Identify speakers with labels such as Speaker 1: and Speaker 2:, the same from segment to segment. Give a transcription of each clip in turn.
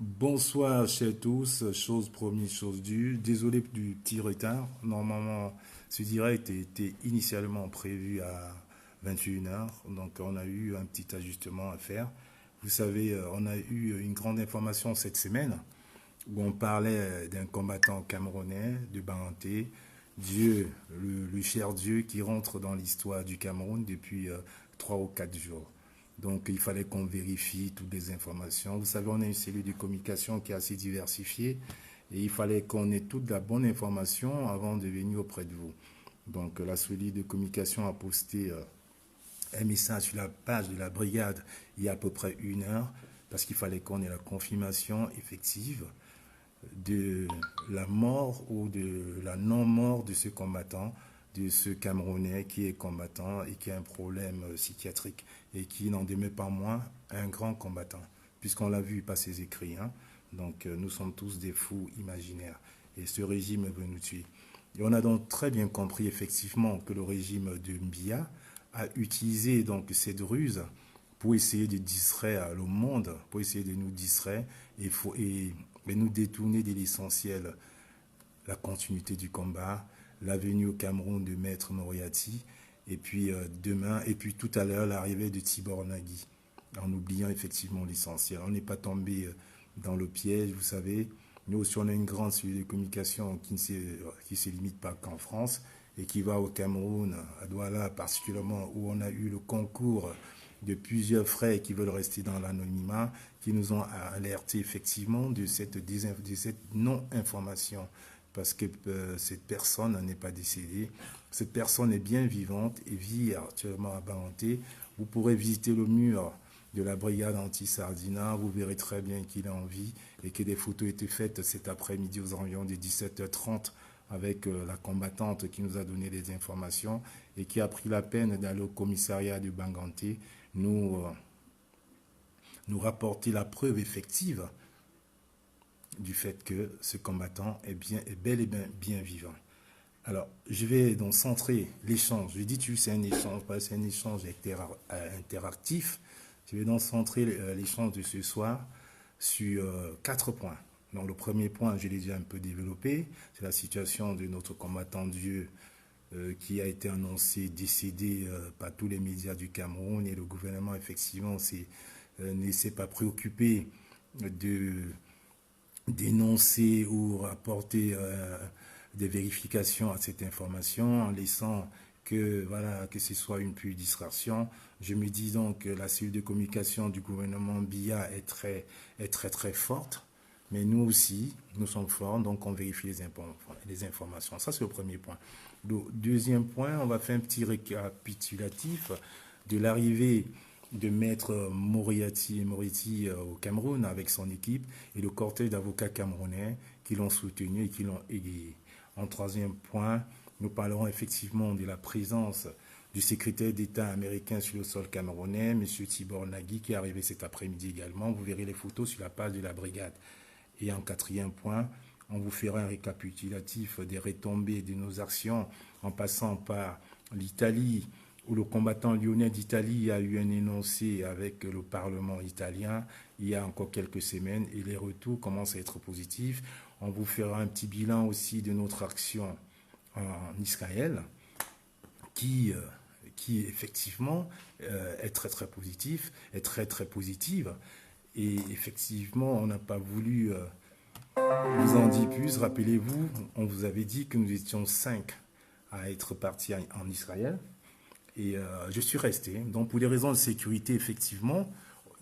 Speaker 1: Bonsoir chers tous, chose promise, chose due. Désolé du petit retard. Normalement, ce direct était initialement prévu à 21 heures, donc on a eu un petit ajustement à faire. Vous savez, on a eu une grande information cette semaine où on parlait d'un combattant camerounais de Banté, Dieu, le cher Dieu qui rentre dans l'histoire du Cameroun depuis 3 ou 4 jours. Donc il fallait qu'on vérifie toutes les informations. Vous savez, on a une cellule de communication qui est assez diversifiée et il fallait qu'on ait toute la bonne information avant de venir auprès de vous. Donc la cellule de communication a posté un message sur la page de la brigade il y a à peu près 1 heure parce qu'il fallait qu'on ait la confirmation effective de la mort ou de la non-mort de ce combattant, de ce Camerounais qui est combattant et qui a un problème psychiatrique et qui n'en demeure pas moins un grand combattant, puisqu'on l'a vu par ses écrits. Hein. Donc nous sommes tous des fous imaginaires et ce régime veut nous tuer. Et on a donc très bien compris effectivement que le régime de Mbia a utilisé donc cette ruse pour essayer de distraire le monde, pour essayer de nous distraire et nous détourner de l'essentiel, la continuité du combat, la venue au Cameroun de Maître Moriarty, et puis demain, et puis tout à l'heure, l'arrivée de Tibor Nagui, en oubliant effectivement l'essentiel. On n'est pas tombé dans le piège, vous savez. Nous aussi, on a une grande cellule de communication qui se limite pas qu'en France et qui va au Cameroun, à Douala particulièrement, où on a eu le concours de plusieurs frères qui veulent rester dans l'anonymat, qui nous ont alerté effectivement de cette non-information, parce que cette personne n'est pas décédée. Cette personne est bien vivante et vit actuellement à Banté. Vous pourrez visiter le mur de la brigade anti-Sardina, vous verrez très bien qu'il est en vie et que des photos étaient faites cet après-midi aux environs de 17h30 avec la combattante qui nous a donné des informations et qui a pris la peine d'aller au commissariat de Banganté nous, nous rapporter la preuve effective du fait que ce combattant est bel et bien vivant. Alors, je vais donc centrer l'échange. Je dis tu c'est un échange, c'est un échange interactif. Je vais donc centrer l'échange de ce soir sur 4 points. Donc, le premier point, je l'ai déjà un peu développé, c'est la situation de notre combattant Dieu qui a été annoncé décédé par tous les médias du Cameroun et le gouvernement, effectivement, ne s'est pas préoccupé de dénoncer ou rapporter des vérifications à cette information en laissant que, voilà, que ce soit une pure distraction. Je me dis donc que la cellule de communication du gouvernement BIA est très forte, mais nous aussi, nous sommes forts, donc on vérifie les informations. Ça, c'est le premier point. Le deuxième point, on va faire un petit récapitulatif de l'arrivée de Maître Moriarty au Cameroun avec son équipe et le cortège d'avocats camerounais qui l'ont soutenu et qui l'ont égayé. En troisième point, nous parlerons effectivement de la présence du secrétaire d'État américain sur le sol camerounais, M. Tibor Nagui, qui est arrivé cet après-midi également. Vous verrez les photos sur la page de la brigade. Et en quatrième point, on vous fera un récapitulatif des retombées de nos actions en passant par l'Italie, où le combattant lyonnais d'Italie a eu un énoncé avec le Parlement italien il y a encore quelques semaines et les retours commencent à être positifs. On vous fera un petit bilan aussi de notre action en Israël qui effectivement est très positif, est très positive. Et effectivement, on n'a pas voulu vous en dire plus. Rappelez-vous, on vous avait dit que nous étions 5 à être partis en Israël. Et je suis resté. Donc pour des raisons de sécurité, effectivement,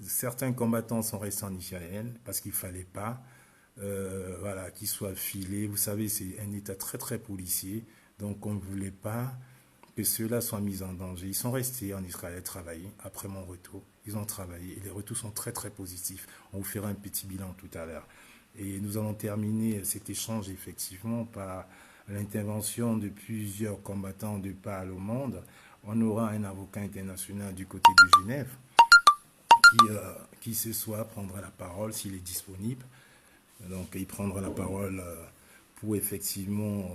Speaker 1: certains combattants sont restés en Israël parce qu'il ne fallait pas voilà, qu'ils soient filés. Vous savez, c'est un État très policier. Donc on ne voulait pas que ceux-là soient mis en danger. Ils sont restés en Israël travailler après mon retour. Ils ont travaillé et les retours sont très positifs. On vous fera un petit bilan tout à l'heure. Et nous allons terminer cet échange effectivement par l'intervention de plusieurs combattants de par le monde. On aura un avocat international du côté de Genève qui ce soir prendra la parole s'il est disponible. Donc il prendra la parole pour effectivement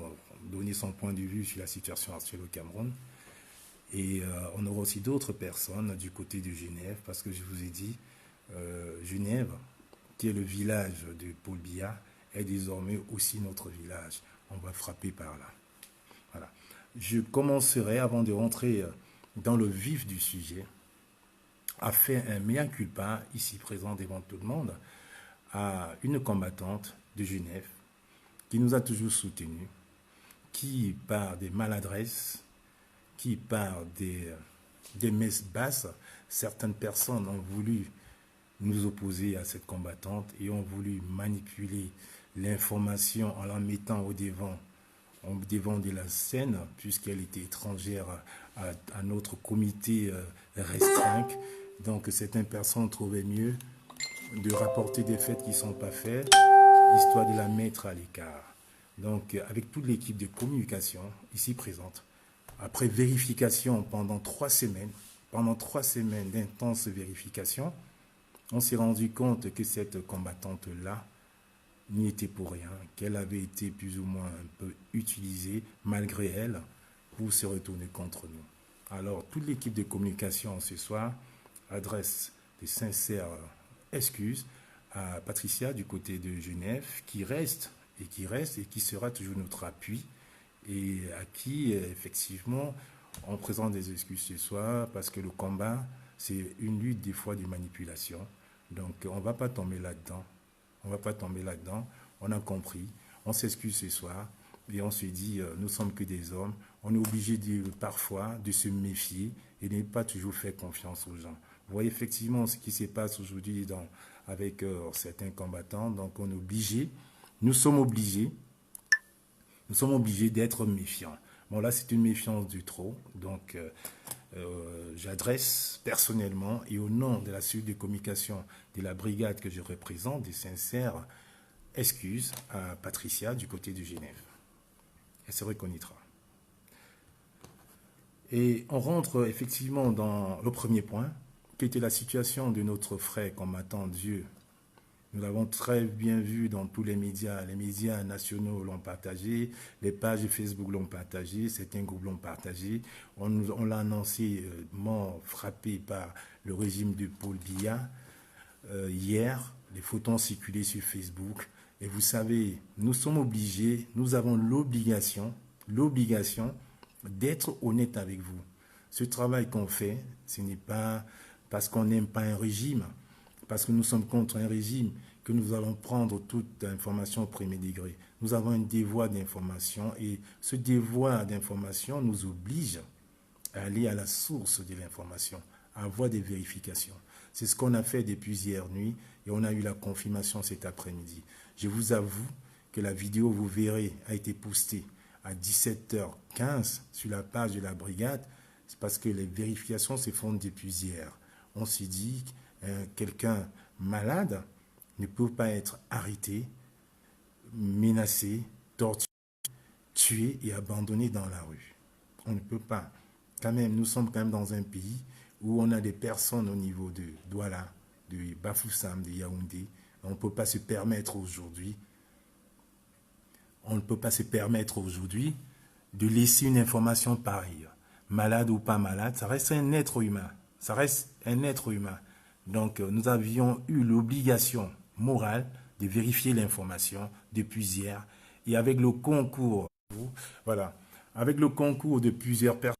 Speaker 1: donner son point de vue sur la situation actuelle au Cameroun. Et on aura aussi d'autres personnes du côté de Genève, parce que je vous ai dit, Genève, était le village de Paul Biya, est désormais aussi notre village. On va frapper par là. Voilà. Je commencerai, avant de rentrer dans le vif du sujet, à faire un mea culpa, ici présent devant tout le monde, à une combattante de Genève qui nous a toujours soutenus, qui, par des maladresses, qui, par des messes basses, certaines personnes ont voulu nous opposer à cette combattante et ont voulu manipuler l'information en la mettant au devant de la scène, puisqu'elle était étrangère à notre comité restreint. Donc certaines personnes trouvaient mieux de rapporter des faits qui ne sont pas faits, histoire de la mettre à l'écart. Donc avec toute l'équipe de communication ici présente, après vérification pendant 3 semaines, d'intenses vérifications, on s'est rendu compte que cette combattante-là n'y était pour rien, qu'elle avait été plus ou moins un peu utilisée, malgré elle, pour se retourner contre nous. Alors, toute l'équipe de communication ce soir adresse de sincères excuses à Patricia du côté de Genève, qui reste et qui sera toujours notre appui, et à qui, effectivement, on présente des excuses ce soir, parce que le combat, c'est une lutte des fois de manipulation. Donc, on ne va pas tomber là-dedans. On a compris. On s'excuse ce soir et on se dit, nous sommes que des hommes. On est obligé parfois de se méfier et de ne pas toujours faire confiance aux gens. Vous voyez effectivement ce qui se passe aujourd'hui avec certains combattants. Donc, nous sommes obligés d'être méfiants. Bon, là, c'est une méfiance du trop. Donc, j'adresse personnellement et au nom de la cellule de communication de la brigade que je représente, des sincères excuses à Patricia du côté de Genève. Elle se reconnaîtra. Et on rentre effectivement dans le premier point, qui était la situation de notre frère combattant Dieu. Nous l'avons très bien vu dans tous les médias nationaux l'ont partagé, les pages Facebook l'ont partagé, certains groupes l'ont partagé. On l'a annoncé mort frappé par le régime de Paul Biya. Hier, les photos ont circulé sur Facebook. Et vous savez, nous sommes obligés, nous avons l'obligation d'être honnête avec vous. Ce travail qu'on fait, ce n'est pas parce qu'on n'aime pas un régime, parce que nous sommes contre un régime, que nous allons prendre toute information au premier degré. Nous avons un devoir d'information et ce devoir d'information nous oblige à aller à la source de l'information, à avoir des vérifications. C'est ce qu'on a fait depuis hier nuit et on a eu la confirmation cet après-midi. Je vous avoue que la vidéo, vous verrez, a été postée à 17h15 sur la page de la brigade. C'est parce que les vérifications se font depuis hier. On s'est dit quelqu'un malade ne peut pas être arrêté, menacé, torturé, tué et abandonné dans la rue. On ne peut pas. Quand même, nous sommes quand même dans un pays où on a des personnes au niveau de Douala, de Bafoussam, de Yaoundé. On ne peut pas se permettre aujourd'hui, de laisser une information pareille. Malade ou pas malade, ça reste un être humain. Donc, nous avions eu l'obligation morale de vérifier l'information depuis hier. Et avec le concours, de plusieurs personnes,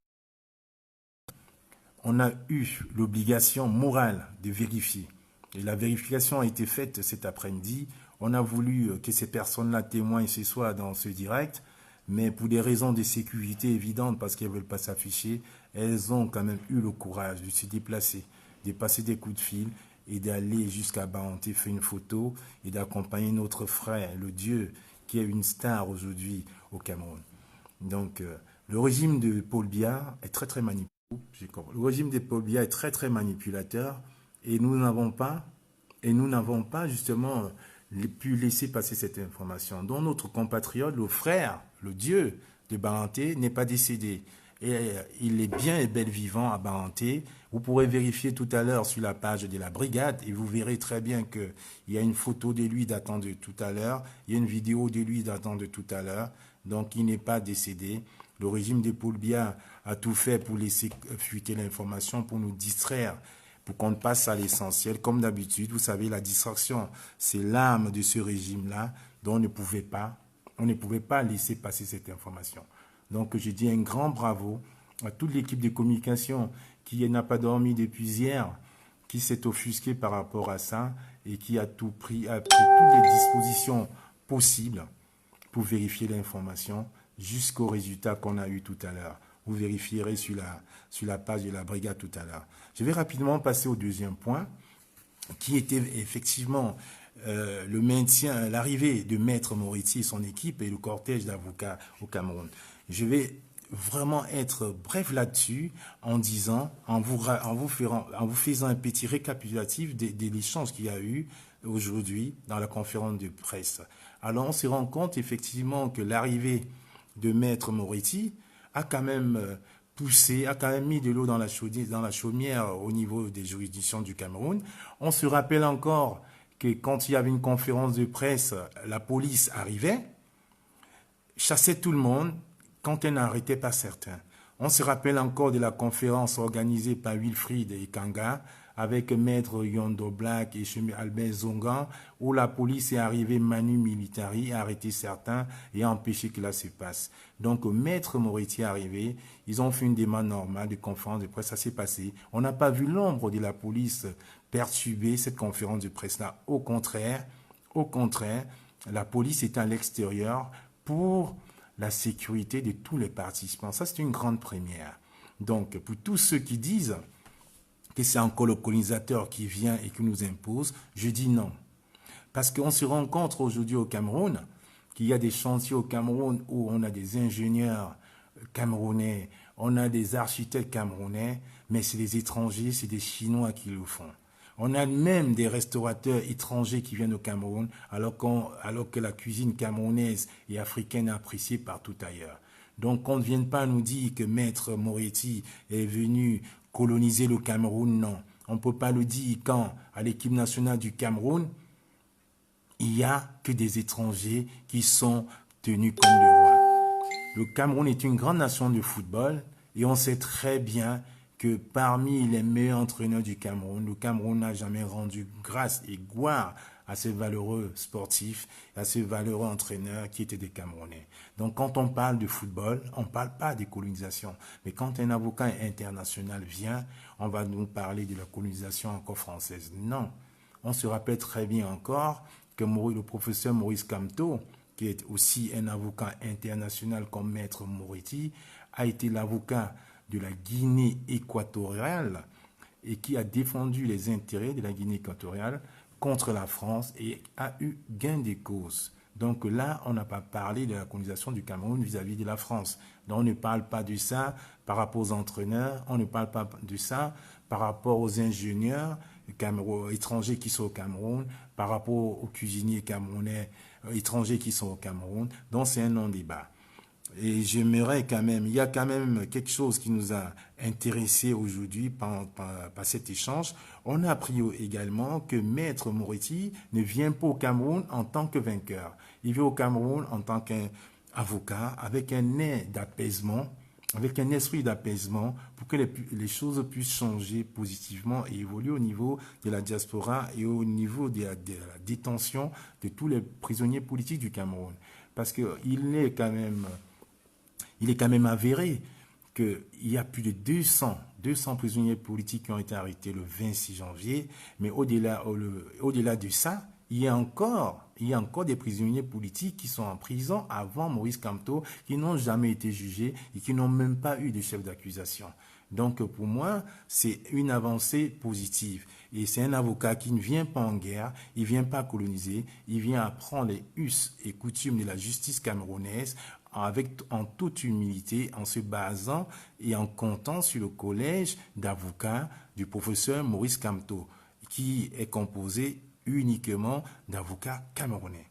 Speaker 1: on a eu l'obligation morale de vérifier. Et la vérification a été faite cet après-midi. On a voulu que ces personnes-là témoignent ce soir dans ce direct, mais pour des raisons de sécurité évidentes, parce qu'elles ne veulent pas s'afficher, elles ont quand même eu le courage de se déplacer, de passer des coups de fil et d'aller jusqu'à Baanté faire une photo et d'accompagner notre frère, le Dieu, qui est une star aujourd'hui au Cameroun. Donc, le régime de Paul Biya est très manipulateur. Le régime de Paul Biya est très manipulateur et nous n'avons pas justement pu laisser passer cette information. Donc notre compatriote, le frère, le Dieu de Baanté n'est pas décédé. Et il est bien et bel vivant à Baanté. Vous pourrez vérifier tout à l'heure sur la page de la brigade et vous verrez très bien qu'il y a une photo de lui datant de tout à l'heure. Il y a une vidéo de lui datant de tout à l'heure. Donc il n'est pas décédé. Le régime de Paul Biya a tout fait pour laisser fuiter l'information, pour nous distraire, pour qu'on passe à l'essentiel. Comme d'habitude, vous savez, la distraction, c'est l'âme de ce régime-là, dont on ne pouvait pas laisser passer cette information. Donc, je dis un grand bravo à toute l'équipe de communication qui n'a pas dormi depuis hier, qui s'est offusquée par rapport à ça et qui a tout pris, a pris toutes les dispositions possibles pour vérifier l'information jusqu'au résultat qu'on a eu tout à l'heure. Vous vérifierez sur la page de la brigade tout à l'heure. Je vais rapidement passer au deuxième point, qui était effectivement le maintien, l'arrivée de Maître Moretti et son équipe et le cortège d'avocats au Cameroun. Je vais vraiment être bref là-dessus en disant, en vous faisant un petit récapitulatif de l'échange qu'il y a eu aujourd'hui dans la conférence de presse. Alors on se rend compte effectivement que l'arrivée de Maître Moretti a quand même poussé, a quand même mis de l'eau dans la chaumière au niveau des juridictions du Cameroun. On se rappelle encore que quand il y avait une conférence de presse, la police arrivait, chassait tout le monde quand elle n'arrêtait pas certains. On se rappelle encore de la conférence organisée par Wilfried et Kanga avec Maître Yondo Black et Chemin Albert Zongan, où la police est arrivée manu militari, a arrêté certains et a empêché que là se passe. Donc Maître Moretti est arrivé, ils ont fait une demande normale de conférence de presse, ça s'est passé. On n'a pas vu l'ombre de la police perturber cette conférence de presse-là. Au contraire, la police était à l'extérieur pour la sécurité de tous les participants. Ça, c'est une grande première. Donc, pour tous ceux qui disent que c'est encore le colonisateur qui vient et qui nous impose, je dis non. Parce qu'on se rencontre aujourd'hui au Cameroun, qu'il y a des chantiers au Cameroun où on a des ingénieurs camerounais, on a des architectes camerounais, mais c'est des étrangers, c'est des Chinois qui le font. On a même des restaurateurs étrangers qui viennent au Cameroun, alors que la cuisine camerounaise et africaine est appréciée partout ailleurs. Donc, qu'on ne vienne pas nous dire que Maître Moretti est venu coloniser le Cameroun, non. On ne peut pas le dire quand, à l'équipe nationale du Cameroun, il n'y a que des étrangers qui sont tenus comme le roi. Le Cameroun est une grande nation de football et on sait très bien que parmi les meilleurs entraîneurs du Cameroun, le Cameroun n'a jamais rendu grâce et gloire à ces valeureux sportifs, à ces valeureux entraîneurs qui étaient des Camerounais. Donc quand on parle de football, on ne parle pas des colonisations. Mais quand un avocat international vient, on va nous parler de la colonisation encore française. Non. On se rappelle très bien encore que le professeur Maurice Kamto, qui est aussi un avocat international comme Maître Moretti, a été l'avocat de la Guinée équatoriale et qui a défendu les intérêts de la Guinée équatoriale contre la France et a eu gain de cause. Donc là, on n'a pas parlé de la colonisation du Cameroun vis-à-vis de la France. Donc on ne parle pas de ça par rapport aux entraîneurs, on ne parle pas de ça par rapport aux ingénieurs étrangers qui sont au Cameroun, par rapport aux cuisiniers camerounais étrangers qui sont au Cameroun. Donc c'est un non-débat. Et j'aimerais quand même, il y a quand même quelque chose qui nous a intéressés aujourd'hui par cet échange. On a appris également que Maître Moretti ne vient pas au Cameroun en tant que vainqueur. Il vient au Cameroun en tant qu'avocat, avec un air d'apaisement, avec un esprit d'apaisement pour que les choses puissent changer positivement et évoluer au niveau de la diaspora et au niveau de la détention de tous les prisonniers politiques du Cameroun. Parce qu'il est quand même avéré qu'il y a plus de 200 prisonniers politiques qui ont été arrêtés le 26 janvier, mais au-delà de ça, il y a encore des prisonniers politiques qui sont en prison avant Maurice Kamto, qui n'ont jamais été jugés et qui n'ont même pas eu de chef d'accusation. Donc pour moi, c'est une avancée positive. Et c'est un avocat qui ne vient pas en guerre, il ne vient pas coloniser, il vient apprendre les us et coutumes de la justice camerounaise en toute humilité, en se basant et en comptant sur le collège d'avocats du professeur Maurice Kamto, qui est composé uniquement d'avocats camerounais.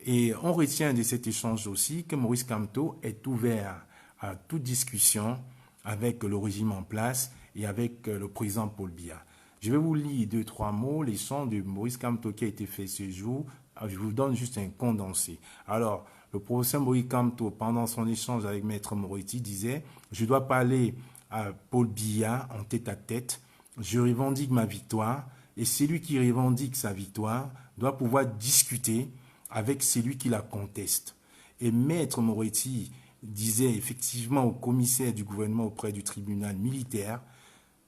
Speaker 1: Et on retient de cet échange aussi que Maurice Kamto est ouvert à toute discussion avec le régime en place et avec le président Paul Biya. Je vais vous lire 2-3 mots, l'échange de Maurice Kamto qui a été fait ce jour. Je vous donne juste un condensé. Alors, le professeur Maurice Kamto, pendant son échange avec Maître Moretti, disait « Je dois parler à Paul Biya en tête-à-tête je revendique ma victoire, et celui qui revendique sa victoire doit pouvoir discuter avec celui qui la conteste. Et Maître Moretti disait effectivement au commissaire du gouvernement auprès du tribunal militaire,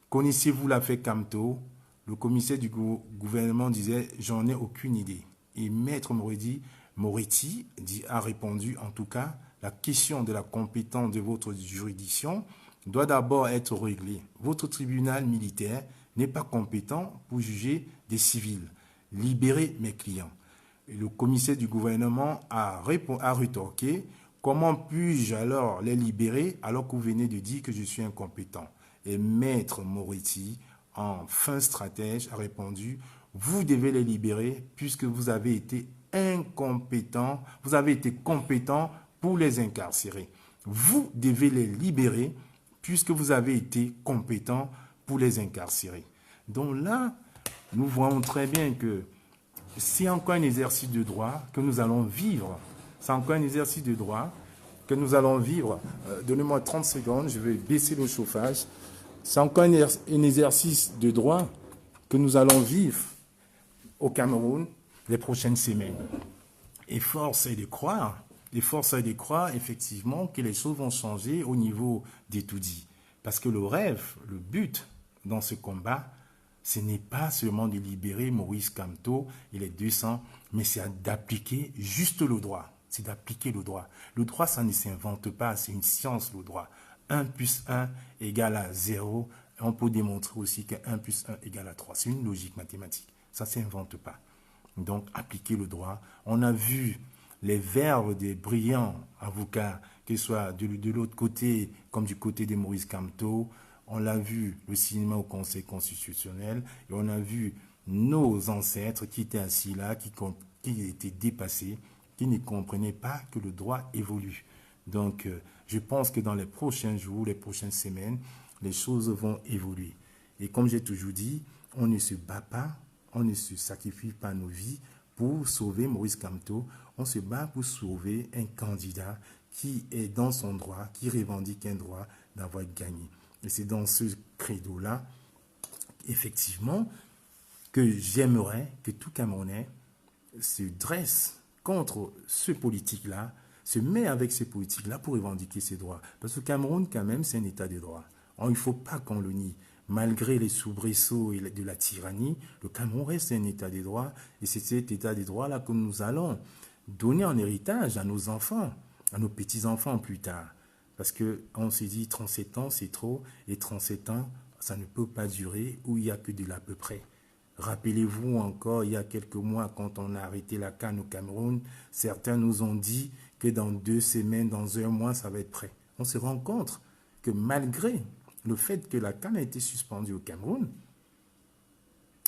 Speaker 1: connaissez-vous l'affaire Camteau? Le commissaire du gouvernement disait, j'en ai aucune idée. Et Maître Moretti a répondu, en tout cas, la question de la compétence de votre juridiction doit d'abord être réglée. Votre tribunal militaire n'est pas compétent pour juger des civils. Libérez mes clients. Et le commissaire du gouvernement a rétorqué, comment puis-je alors les libérer alors que vous venez de dire que je suis incompétent? Et Maître Moretti, en fin stratège, a répondu, vous devez les libérer puisque vous avez été incompétent, vous avez été compétent pour les incarcérer. Vous devez les libérer puisque vous avez été compétent pour les incarcérer. Donc là, nous voyons très bien que c'est encore un exercice de droit que nous allons vivre. C'est encore un exercice de droit que nous allons vivre. Donnez-moi 30 secondes, je vais baisser le chauffage. C'est encore un exercice de droit que nous allons vivre au Cameroun les prochaines semaines. Et force est de croire, effectivement que les choses vont changer au niveau des tout-dits. Parce que le rêve, le but dans ce combat, ce n'est pas seulement de libérer Maurice Kamto et les 200, mais c'est d'appliquer juste le droit. C'est d'appliquer le droit. Le droit, ça ne s'invente pas, c'est une science, le droit. 1 plus 1 égale à 0. On peut démontrer aussi que 1 plus 1 égale à 3. C'est une logique mathématique. Ça ne s'invente pas. Donc, appliquer le droit. On a vu les verbes des brillants avocats, que ce soit de l'autre côté comme du côté de Maurice Kamto. On l'a vu, le cinéma au Conseil constitutionnel, et on a vu nos ancêtres qui étaient assis là, qui étaient dépassés, qui ne comprenaient pas que le droit évolue. Donc, je pense que dans les prochains jours, les prochaines semaines, les choses vont évoluer. Et comme j'ai toujours dit, on ne se bat pas, on ne se sacrifie pas nos vies pour sauver Maurice Kamto. On se bat pour sauver un candidat qui est dans son droit, qui revendique un droit d'avoir gagné. Et c'est dans ce credo-là, effectivement, que j'aimerais que tout Camerounais se dresse contre ce politique-là, se met avec ces politiques-là pour revendiquer ses droits. Parce que le Cameroun, quand même, c'est un état de droit. Il ne faut pas qu'on le nie. Malgré les soubresauts et de la tyrannie, le Cameroun reste un état de droit. Et c'est cet état de droit-là que nous allons donner en héritage à nos enfants, à nos petits-enfants plus tard. Parce qu'on se dit 37 ans, c'est trop, et 37 ans, ça ne peut pas durer, où il n'y a que de l'à peu près. Rappelez-vous encore, il y a quelques mois, quand on a arrêté la CAN au Cameroun, certains nous ont dit que dans 2 semaines, dans 1 mois, ça va être prêt. On se rend compte que malgré le fait que la CAN a été suspendue au Cameroun,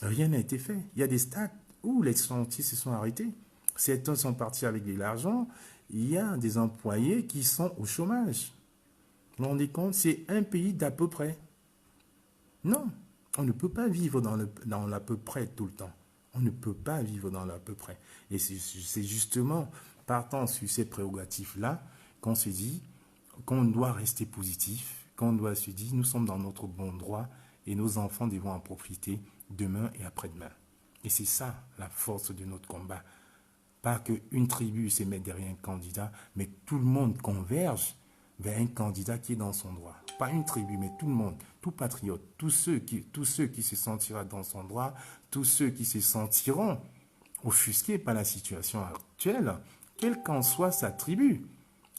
Speaker 1: rien n'a été fait. Il y a des stades où les chantiers se sont arrêtés. Certains sont partis avec de l'argent. Il y a des employés qui sont au chômage. Vous vous rendez compte, c'est un pays d'à peu près. Non, on ne peut pas vivre dans l'à peu près tout le temps. On ne peut pas vivre dans l'à peu près. Et c'est justement partant sur ces prérogatives-là qu'on se dit qu'on doit rester positif, qu'on doit se dire nous sommes dans notre bon droit et nos enfants devront en profiter demain et après-demain. Et c'est ça la force de notre combat. Pas qu'une tribu se mette derrière un candidat, mais tout le monde converge vers un candidat qui est dans son droit. Pas une tribu, mais tout le monde, tout patriote, tous ceux qui se sentiront dans son droit, tous ceux qui se sentiront offusqués par la situation actuelle, quelle qu'en soit sa tribu,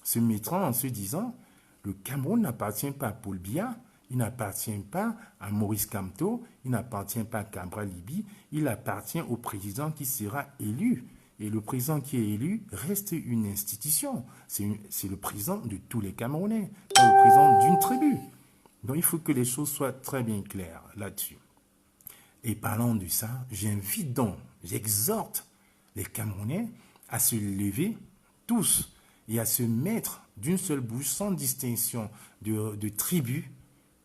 Speaker 1: se mettront en se disant, le Cameroun n'appartient pas à Paul Biya, il n'appartient pas à Maurice Kamto, il n'appartient pas à Cabral Libi, il appartient au président qui sera élu. Et le président qui est élu reste une institution. C'est le président de tous les Camerounais, pas le président d'une tribu. Donc il faut que les choses soient très bien claires là-dessus. Et parlant de ça, j'invite donc, j'exhorte les Camerounais à se lever tous et à se mettre d'une seule bouche, sans distinction de tribu,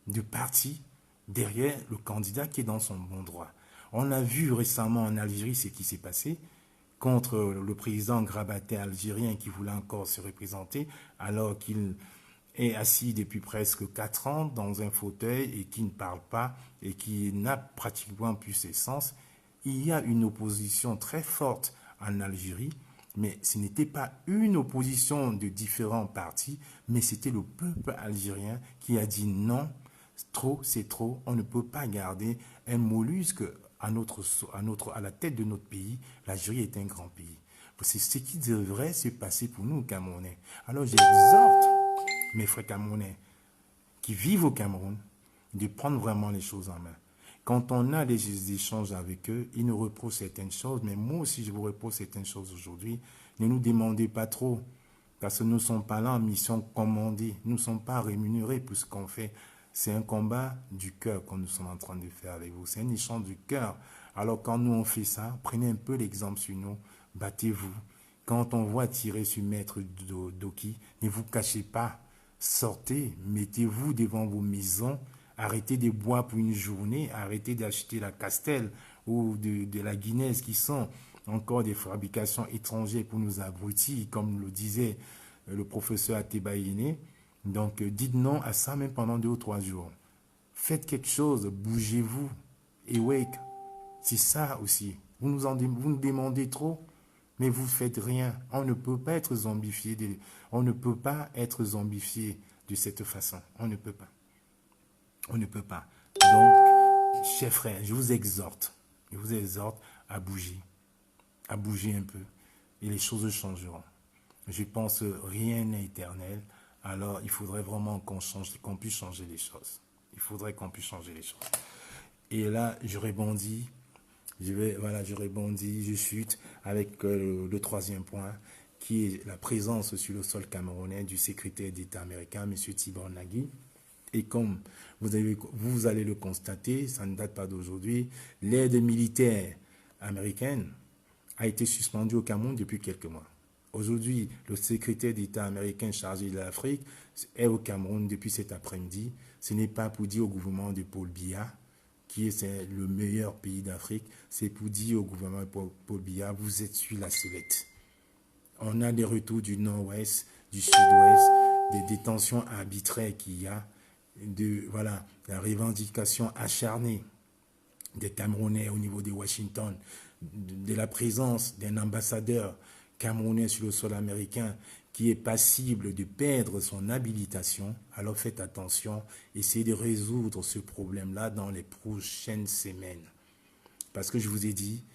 Speaker 1: de parti, derrière le candidat qui est dans son bon droit. On a vu récemment en Algérie ce qui s'est passé contre le président grabataire algérien qui voulait encore se représenter alors qu'il est assis depuis presque 4 ans dans un fauteuil et qui ne parle pas et qui n'a pratiquement plus ses sens. Il y a une opposition très forte en Algérie, mais ce n'était pas une opposition de différents partis, mais c'était le peuple algérien qui a dit non, trop c'est trop, on ne peut pas garder un mollusque à la tête de notre pays. L'Algérie est un grand pays. C'est ce qui devrait se passer pour nous, Camerounais. Alors j'exhorte mes frères camerounais qui vivent au Cameroun de prendre vraiment les choses en main. Quand on a des échanges avec eux, ils nous reprochent certaines choses, mais moi aussi je vous reproche certaines choses aujourd'hui. Ne nous demandez pas trop, parce que nous ne sommes pas là en mission commandée, nous ne sommes pas rémunérés pour ce qu'on fait. C'est un combat du cœur que nous sommes en train de faire avec vous, c'est un échange du cœur. Alors quand nous on fait ça, prenez un peu l'exemple sur nous, battez-vous. Quand on voit tirer sur Maître Doki, ne vous cachez pas, sortez, mettez-vous devant vos maisons, arrêtez de boire pour une journée, arrêtez d'acheter la Castel ou de la Guinness qui sont encore des fabrications étrangères pour nous abrutir, comme le disait le professeur Atebaïné. Donc dites non à ça même pendant 2 ou 3 jours. Faites quelque chose, bougez-vous, awake. C'est ça aussi. Vous nous demandez trop, mais vous ne faites rien. On ne peut pas être zombifié. On ne peut pas être zombifié de cette façon. On ne peut pas. On ne peut pas. Donc, chers frères, je vous exhorte à bouger un peu, et les choses changeront. Je pense que rien n'est éternel, alors il faudrait vraiment qu'on puisse changer les choses. Il faudrait qu'on puisse changer les choses. Et là, je rebondis, je chute avec le 3e point, qui est la présence sur le sol camerounais du secrétaire d'État américain, M. Tibor Nagy. Et comme vous allez le constater, ça ne date pas d'aujourd'hui, l'aide militaire américaine a été suspendue au Cameroun depuis quelques mois. Aujourd'hui, le secrétaire d'État américain chargé de l'Afrique est au Cameroun depuis cet après-midi. Ce n'est pas pour dire au gouvernement de Paul Biya, qui est le meilleur pays d'Afrique, c'est pour dire au gouvernement de Paul Biya, vous êtes sur la sellette. On a des retours du nord-ouest, du sud-ouest, des détentions arbitraires qu'il y a, la revendication acharnée des Camerounais au niveau de Washington, de la présence d'un ambassadeur camerounais sur le sol américain qui est passible de perdre son habilitation. Alors faites attention, essayez de résoudre ce problème-là dans les prochaines semaines. Parce que je vous ai dit,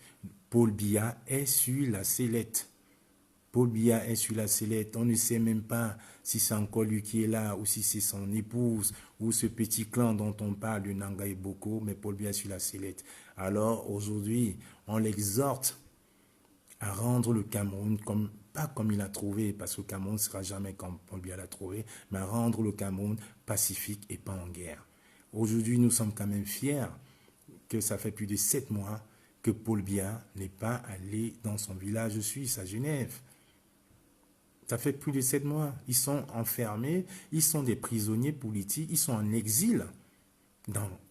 Speaker 1: Paul Biya est sur la sellette. Paul Biya est sur la sellette. On ne sait même pas si c'est encore lui qui est là ou si c'est son épouse ou ce petit clan dont on parle, le Nangaï Boko, mais Paul Biya est sur la sellette. Alors aujourd'hui, on l'exhorte à rendre le Cameroun pas comme il a trouvé, parce que le Cameroun ne sera jamais comme Paul Biya l'a trouvé, mais à rendre le Cameroun pacifique et pas en guerre. Aujourd'hui, nous sommes quand même fiers que ça fait plus de 7 mois que Paul Biya n'est pas allé dans son village suisse à Genève. Ça fait plus de 7 mois. Ils sont enfermés, ils sont des prisonniers politiques, ils sont en exil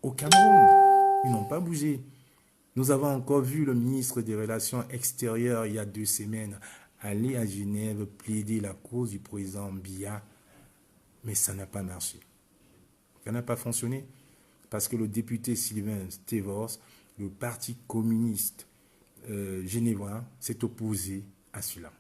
Speaker 1: au Cameroun. Ils n'ont pas bougé. Nous avons encore vu le ministre des Relations extérieures il y a 2 semaines aller à Genève plaider la cause du président Biya, mais ça n'a pas marché. Ça n'a pas fonctionné parce que le député Sylvain Stevos, le parti communiste genevois, s'est opposé à cela.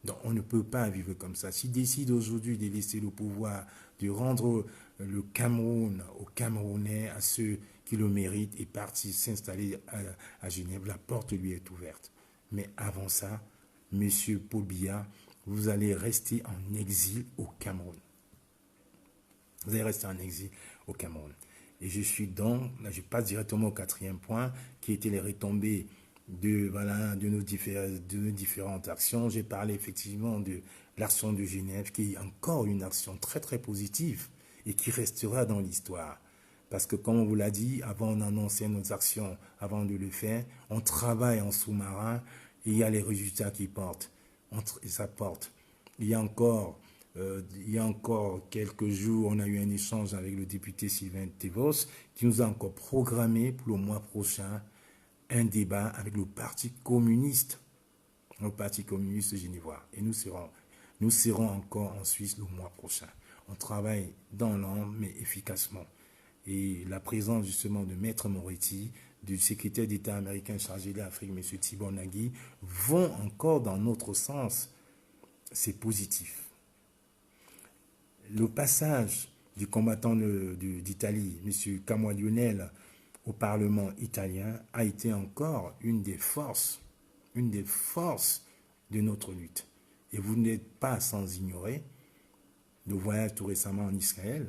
Speaker 1: Donc on ne peut pas vivre comme ça. S'il décide aujourd'hui de laisser le pouvoir, de rendre le Cameroun aux Camerounais, à ceux qui le méritent, et partir s'installer à Genève, la porte lui est ouverte. Mais avant ça, Monsieur Paul Biya, vous allez rester en exil au Cameroun. Vous allez rester en exil au Cameroun. Et je suis donc, là je passe directement au 4e point, qui était les retombées de nos différentes actions. J'ai parlé effectivement de l'action de Genève, qui est encore une action très très positive et qui restera dans l'histoire. Parce que comme on vous l'a dit, avant on annonçait nos actions, avant de le faire, on travaille en sous-marin et il y a les résultats qui portent. Ça porte. Il y a encore quelques jours, on a eu un échange avec le député Sylvain Tevos qui nous a encore programmé pour le mois prochain un débat avec le Parti communiste genevois. Et nous serons encore en Suisse le mois prochain. On travaille dans l'ombre, mais efficacement. Et la présence justement de Maître Moretti, du secrétaire d'État américain chargé de l'Afrique, M. Thibon Nagui, vont encore dans notre sens. C'est positif. Le passage du combattant d'Italie, M. Camois Lionel, au Parlement italien a été encore une des forces de notre lutte. Et vous n'êtes pas sans ignorer le voyage tout récemment en Israël,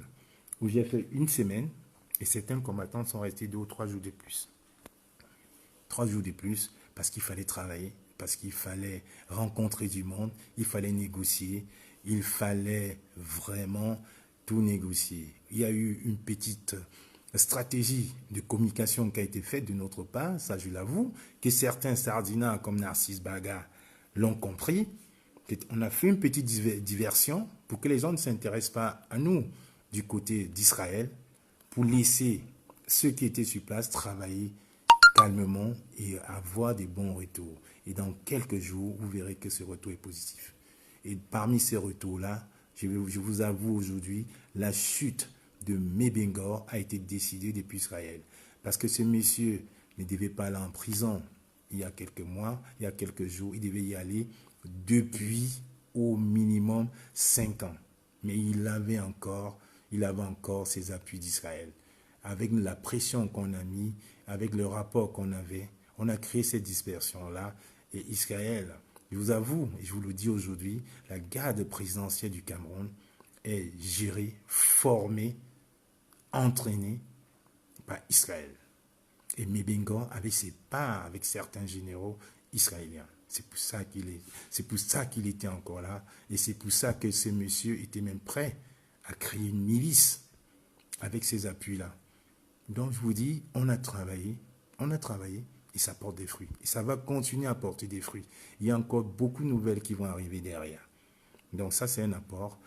Speaker 1: où j'ai fait une semaine, et certains combattants sont restés 2 ou 3 jours de plus. 3 jours de plus, parce qu'il fallait travailler, parce qu'il fallait rencontrer du monde, il fallait négocier, il fallait vraiment tout négocier. Il y a eu une petite stratégie de communication qui a été faite de notre part, ça je l'avoue, que certains sardinats comme Narcisse Baga l'ont compris. On a fait une petite diversion pour que les gens ne s'intéressent pas à nous du côté d'Israël, pour laisser ceux qui étaient sur place travailler calmement et avoir des bons retours. Et dans quelques jours, vous verrez que ce retour est positif. Et parmi ces retours-là, je vous avoue aujourd'hui, la chute de Mebengor a été décidée depuis Israël. Parce que ce monsieur ne devait pas aller en prison il y a quelques mois, il y a quelques jours, il devait y aller depuis au minimum 5 ans. Mais il avait encore ses appuis d'Israël. Avec la pression qu'on a mis, avec le rapport qu'on avait, on a créé cette dispersion-là. Et Israël, je vous avoue, et je vous le dis aujourd'hui, la garde présidentielle du Cameroun est gérée, formée, entraînée par Israël. Et Mebengor avait ses parts avec certains généraux israéliens. C'est pour ça qu'il était encore là. Et c'est pour ça que ce monsieur était même prêt à créer une milice avec ces appuis-là. Donc je vous dis, on a travaillé et ça porte des fruits. Et ça va continuer à porter des fruits. Il y a encore beaucoup de nouvelles qui vont arriver derrière. Donc ça, c'est un apport.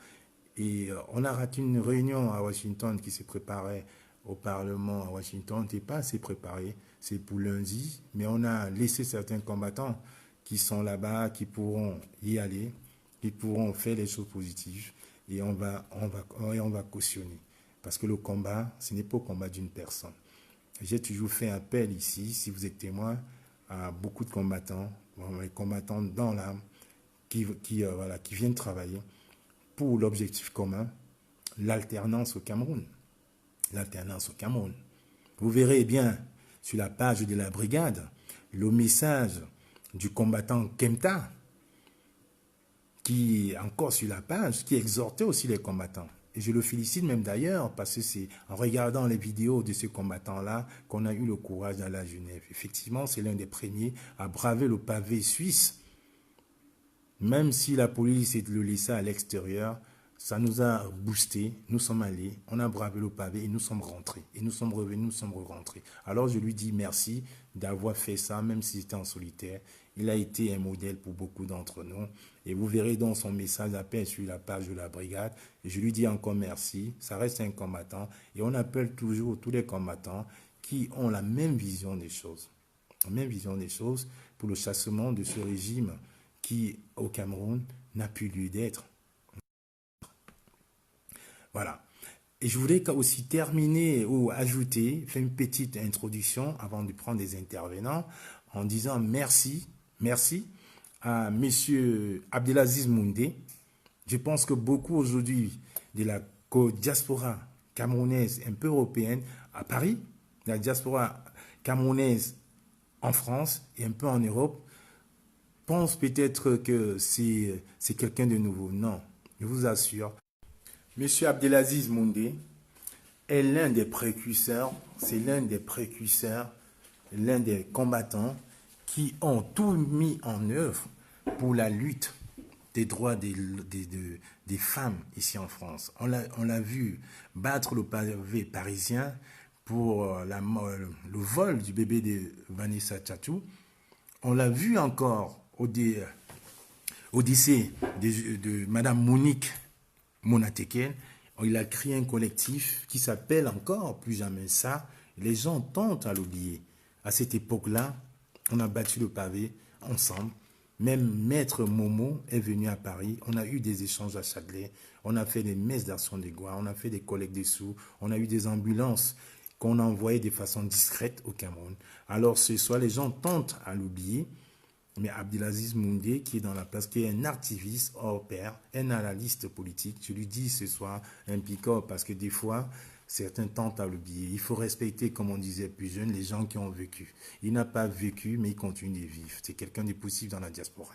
Speaker 1: Et on a raté une réunion à Washington qui se préparait au Parlement à Washington. On n'était pas assez préparé. C'est pour lundi. Mais on a laissé certains combattants qui sont là-bas, qui pourront y aller, qui pourront faire des choses positives. Et on va cautionner. Parce que le combat, ce n'est pas le combat d'une personne. J'ai toujours fait appel ici, si vous êtes témoin, à beaucoup de combattants, les combattants dans l'âme, qui viennent travailler pour l'objectif commun, l'alternance au Cameroun. L'alternance au Cameroun. Vous verrez bien sur la page de la brigade le message du combattant Kemta, qui est encore sur la page, qui exhortait aussi les combattants. Et je le félicite même d'ailleurs, parce que c'est en regardant les vidéos de ce combattant-là qu'on a eu le courage d'aller à Genève. Effectivement, c'est l'un des premiers à braver le pavé suisse. Même si la police le laissait à l'extérieur, ça nous a boosté. Nous sommes allés, on a bravé le pavé et nous sommes rentrés. Et nous sommes revenus, nous sommes rentrés. Alors je lui dis merci d'avoir fait ça, même si c'était en solitaire. Il a été un modèle pour beaucoup d'entre nous. Et vous verrez dans son message appel sur la page de la brigade. Et je lui dis encore merci. Ça reste un combattant. Et on appelle toujours tous les combattants qui ont la même vision des choses. La même vision des choses pour le chassement de ce régime qui, au Cameroun, n'a plus lieu d'être. Voilà. Et je voulais aussi terminer ou ajouter, faire une petite introduction avant de prendre des intervenants en disant merci à M. Abdelaziz Moundé. Je pense que beaucoup aujourd'hui de la diaspora camerounaise, un peu européenne, à Paris, la diaspora camerounaise en France et un peu en Europe, pensent peut-être que c'est quelqu'un de nouveau. Non, je vous assure. M. Abdelaziz Moundé est l'un des précurseurs, c'est l'un des précurseurs, l'un des combattants qui ont tout mis en œuvre pour la lutte des droits des femmes ici en France. On l'a vu battre le pavé parisien pour le vol du bébé de Vanessa Tchatou. On l'a vu encore au décès de Madame Monique Monateken. Il a créé un collectif qui s'appelle encore Plus jamais ça. Les gens tentent à l'oublier. À cette époque-là, on a battu le pavé ensemble, Même Maître Momo est venu à Paris. On a eu des échanges à Châtelet. On a fait des messes d'Action des Gois. On a fait des collectes des sous. On a eu des ambulances qu'on a envoyées de façon discrète au Cameroun. Alors ce soir, les gens tentent à l'oublier. Mais Abdelaziz Moundé, qui est dans la place, qui est un activiste hors pair, un analyste politique, je lui dis ce soir un pick-up parce que des fois, certains tentent à l'oublier. Il faut respecter, comme on disait plus jeune, les gens qui ont vécu. Il n'a pas vécu, mais il continue de vivre. C'est quelqu'un de possible dans la diaspora.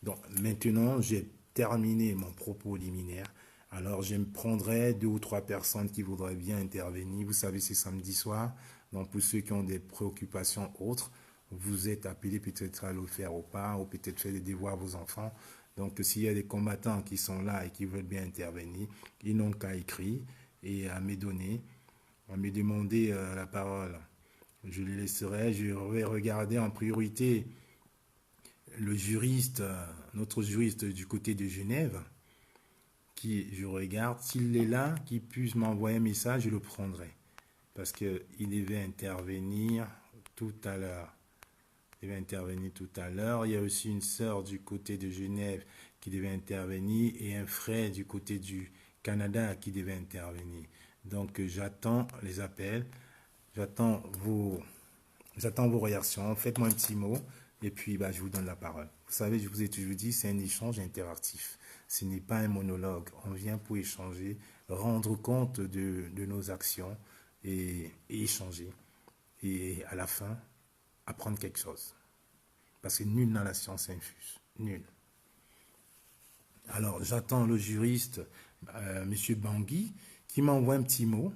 Speaker 1: Donc maintenant, j'ai terminé mon propos liminaire. Alors je me prendrai 2 ou 3 personnes qui voudraient bien intervenir. Vous savez, c'est samedi soir. Donc pour ceux qui ont des préoccupations autres, vous êtes appelés peut-être à le faire ou pas, ou peut-être faire des devoirs à vos enfants. Donc s'il y a des combattants qui sont là et qui veulent bien intervenir, ils n'ont qu'à écrire et à me donner, à me demander la parole. Je les laisserai, je vais regarder en priorité le juriste, notre juriste du côté de Genève, qui je regarde, s'il est là, qu'il puisse m'envoyer un message, je le prendrai. Parce qu'il devait intervenir tout à l'heure. Il devait intervenir tout à l'heure. Il y a aussi une sœur du côté de Genève qui devait intervenir et un frère du côté du Canada qui devait intervenir. Donc j'attends les appels, j'attends vos réactions. Faites-moi un petit mot et puis je vous donne la parole. Vous savez, je vous ai toujours dit, c'est un échange interactif. Ce n'est pas un monologue. On vient pour échanger, rendre compte de nos actions et échanger. Et à la fin, apprendre quelque chose. Parce que nul n'a la science infuse. Nul. Alors, j'attends le juriste, M. Bangui, qui m'envoie un petit mot.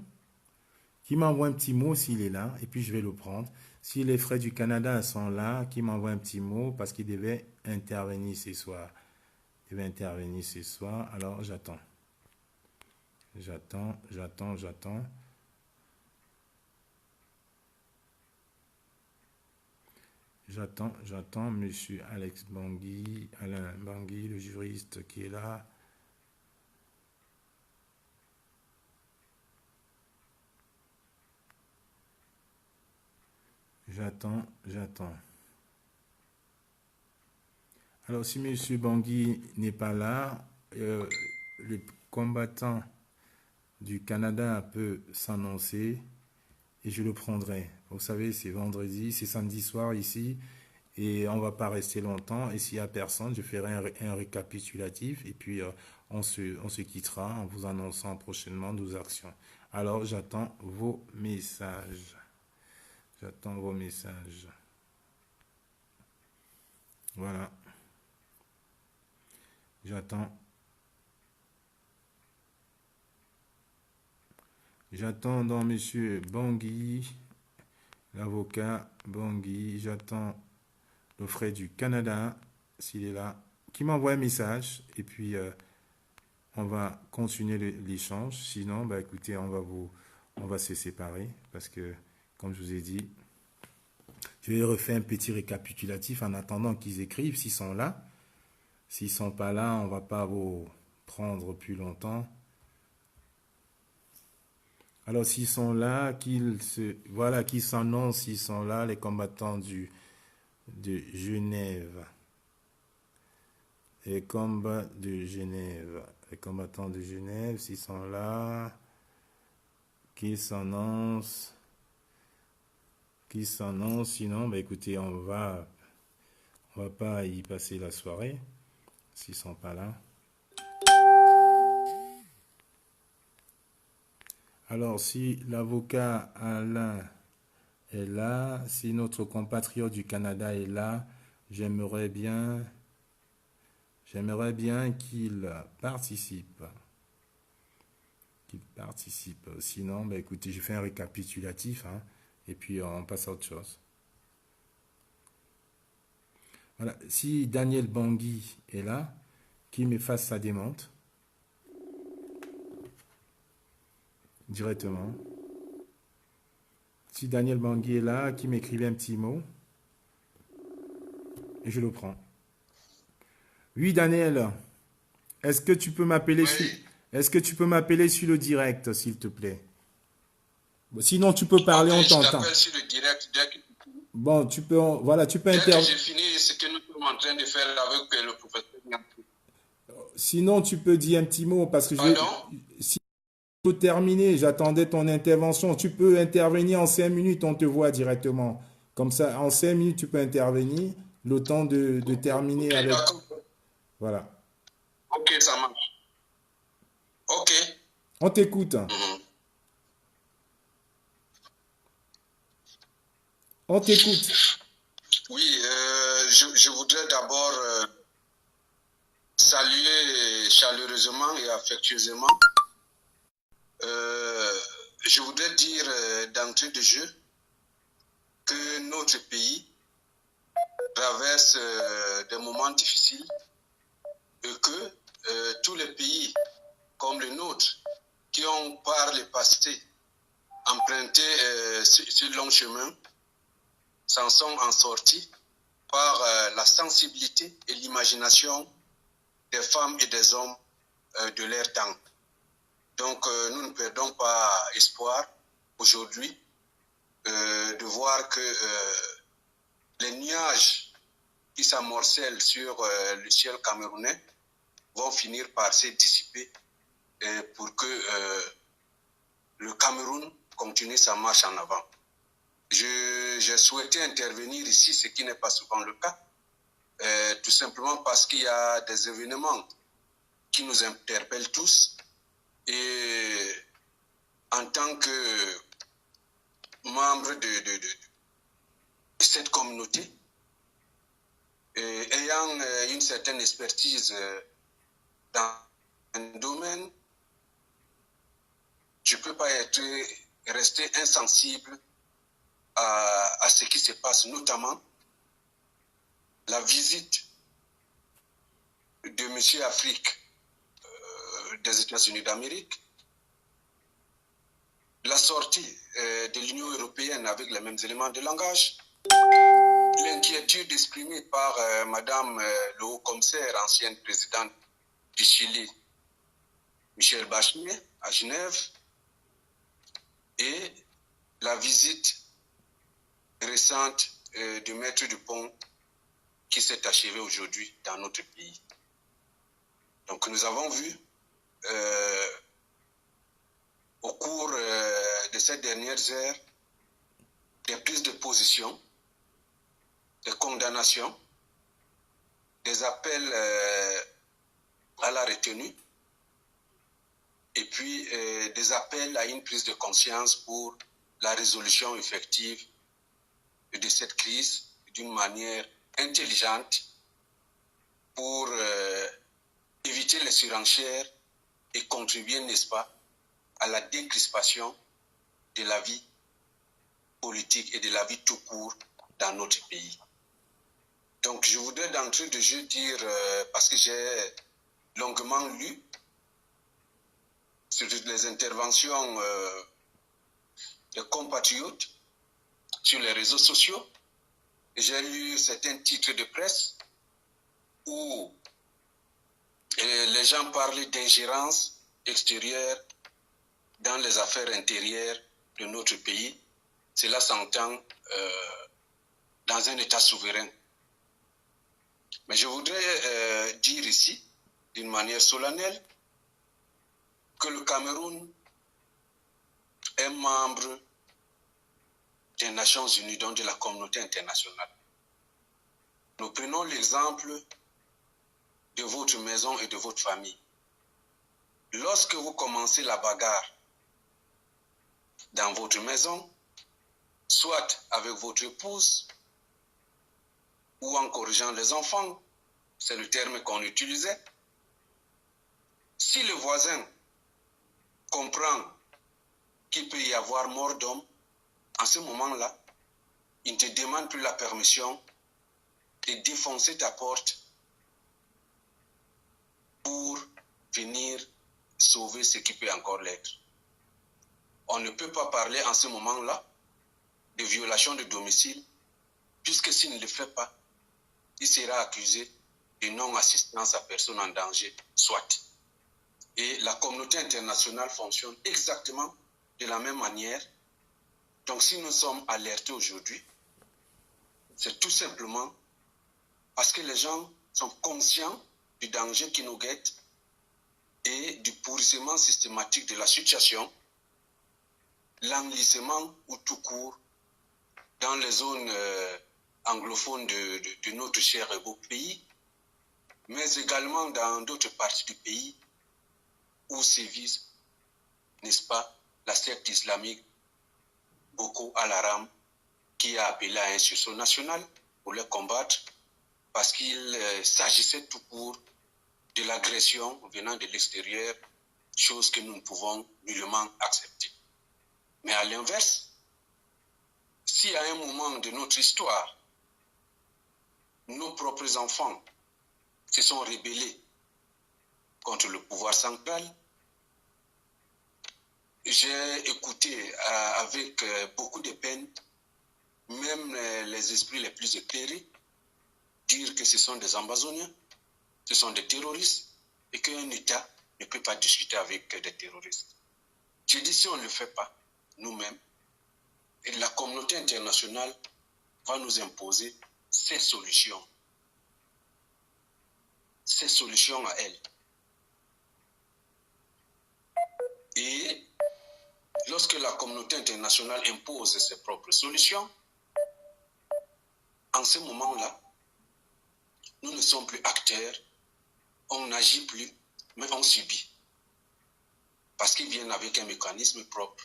Speaker 1: S'il est là, et puis je vais le prendre. Si les frères du Canada sont là, qui m'envoie un petit mot, parce qu'il devait intervenir ce soir. Alors, j'attends. J'attends monsieur Alex Bangui, Alain Bangui, le juriste qui est là. J'attends. Alors, si monsieur Bangui n'est pas là, le combattant du Canada peut s'annoncer et je le prendrai. Vous savez, c'est vendredi, c'est samedi soir ici et on ne va pas rester longtemps. Et s'il n'y a personne, je ferai un récapitulatif et puis on se quittera en vous annonçant prochainement nos actions. Alors, j'attends vos messages. Voilà. J'attends donc monsieur Bangui, l'avocat Bangui. J'attends le frère du Canada, s'il est là, qui m'envoie un message. Et puis, on va continuer l'échange. Sinon, écoutez, on va se séparer. Parce que, comme je vous ai dit, je vais refaire un petit récapitulatif en attendant qu'ils écrivent, s'ils sont là. S'ils ne sont pas là, on ne va pas vous prendre plus longtemps. Alors, s'ils sont là, qu'ils s'annoncent, s'ils sont là, les combattants de Genève. Les combattants de Genève, s'ils sont là, qu'ils s'annoncent. Sinon, écoutez, on va pas y passer la soirée, s'ils sont pas là. Alors, si l'avocat Alain est là, si notre compatriote du Canada est là, j'aimerais bien qu'il participe. Sinon, écoutez, je fais un récapitulatif, et puis on passe à autre chose. Voilà. Si Daniel Bangui est là, qu'il me fasse sa démonte. Directement. Si Daniel Bangui est là, qui m'écrivait un petit mot, et je le prends. Oui, Daniel, est-ce que tu peux m'appeler sur le direct, s'il te plaît? Sinon, tu peux parler, on t'entend.
Speaker 2: Je t'appelle sur le direct.
Speaker 1: Bon, tu peux, voilà, tu peux
Speaker 2: Dès que
Speaker 1: intervenir.
Speaker 2: j'ai fini ce que nous sommes en train de faire avec le professeur Niampi.
Speaker 1: Sinon, tu peux dire un petit mot parce que
Speaker 2: Pardon?
Speaker 1: si faut terminer, j'attendais ton intervention. Tu peux intervenir en 5 minutes, on te voit directement. Comme ça, en 5 minutes, tu peux intervenir, le temps de terminer
Speaker 2: Ok,
Speaker 1: avec.
Speaker 2: d'accord.
Speaker 1: Voilà.
Speaker 2: Ok, ça marche. Ok.
Speaker 1: On t'écoute.
Speaker 2: Mhm.
Speaker 1: On t'écoute.
Speaker 2: Oui, je voudrais d'abord saluer chaleureusement et affectueusement. Euh, je voudrais dire d'entrée de jeu que notre pays traverse des moments difficiles et que tous les pays comme le nôtre qui ont par le passé emprunté ce long chemin s'en sont en sortis par la sensibilité et l'imagination des femmes et des hommes de leur temps. Donc nous ne perdons pas espoir aujourd'hui de voir que les nuages qui s'amorcellent sur le ciel camerounais vont finir par se dissiper pour que le Cameroun continue sa marche en avant. J'ai souhaité intervenir ici, ce qui n'est pas souvent le cas, tout simplement parce qu'il y a des événements qui nous interpellent tous et en tant que membre de cette communauté, ayant une certaine expertise dans un domaine, je ne peux pas rester insensible à ce qui se passe, notamment la visite de M. Afrique des États-Unis d'Amérique, la sortie de l'Union européenne avec les mêmes éléments de langage, l'inquiétude exprimée par Madame le haut-commissaire, ancienne présidente du Chili, Michel Bachelet, à Genève, et la visite récente du maître Dupont qui s'est achevée aujourd'hui dans notre pays. Donc nous avons vu au cours de ces dernières heures des prises de position, des condamnations, des appels à la retenue et puis des appels à une prise de conscience pour la résolution effective de cette crise d'une manière intelligente pour éviter les surenchères et contribuer, n'est-ce pas, à la décrispation de la vie politique et de la vie tout court dans notre pays. Donc je voudrais d'entrée de jeu dire, parce que j'ai longuement lu sur les interventions de compatriotes sur les réseaux sociaux, j'ai lu certains titres de presse où les gens parlaient d'ingérence extérieure dans les affaires intérieures de notre pays. Cela s'entend dans un État souverain. Mais je voudrais dire ici, d'une manière solennelle, que le Cameroun est membre des Nations Unies, donc de la communauté internationale. Nous prenons l'exemple de votre maison et de votre famille. Lorsque vous commencez la bagarre dans votre maison, soit avec votre épouse ou en corrigeant les enfants, c'est le terme qu'on utilisait, si le voisin comprend qu'il peut y avoir mort d'homme, en ce moment-là, il ne te demande plus la permission de défoncer ta porte pour venir sauver ce qui peut encore l'être. On ne peut pas parler en ce moment-là de violation de domicile, puisque s'il ne le fait pas, il sera accusé de non-assistance à personne en danger, soit. Et la communauté internationale fonctionne exactement de la même manière. Donc si nous sommes alertés aujourd'hui, C'est tout simplement parce que les gens sont conscients du danger qui nous guette et du pourrissement systématique de la situation, l'enlissement ou tout court dans les zones anglophones de notre cher et beau pays, mais également dans d'autres parties du pays où sévissent, n'est-ce pas, la secte islamique Boko Haram, qui a appelé à un sursaut national pour les combattre, parce qu'il s'agissait tout court de l'agression venant de l'extérieur, chose que nous ne pouvons nullement accepter. Mais à l'inverse, si à un moment de notre histoire, nos propres enfants se sont rébellés contre le pouvoir central, j'ai écouté avec beaucoup de peine, même les esprits les plus éclairés, dire que ce sont des Amazoniens, ce sont des terroristes, et qu'un État ne peut pas discuter avec des terroristes. J'ai dit, si on ne le fait pas nous-mêmes, et la communauté internationale va nous imposer ses solutions à elle. Et lorsque la communauté internationale impose ses propres solutions, en ce moment-là, nous ne sommes plus acteurs, on n'agit plus, mais on subit. Parce qu'ils viennent avec un mécanisme propre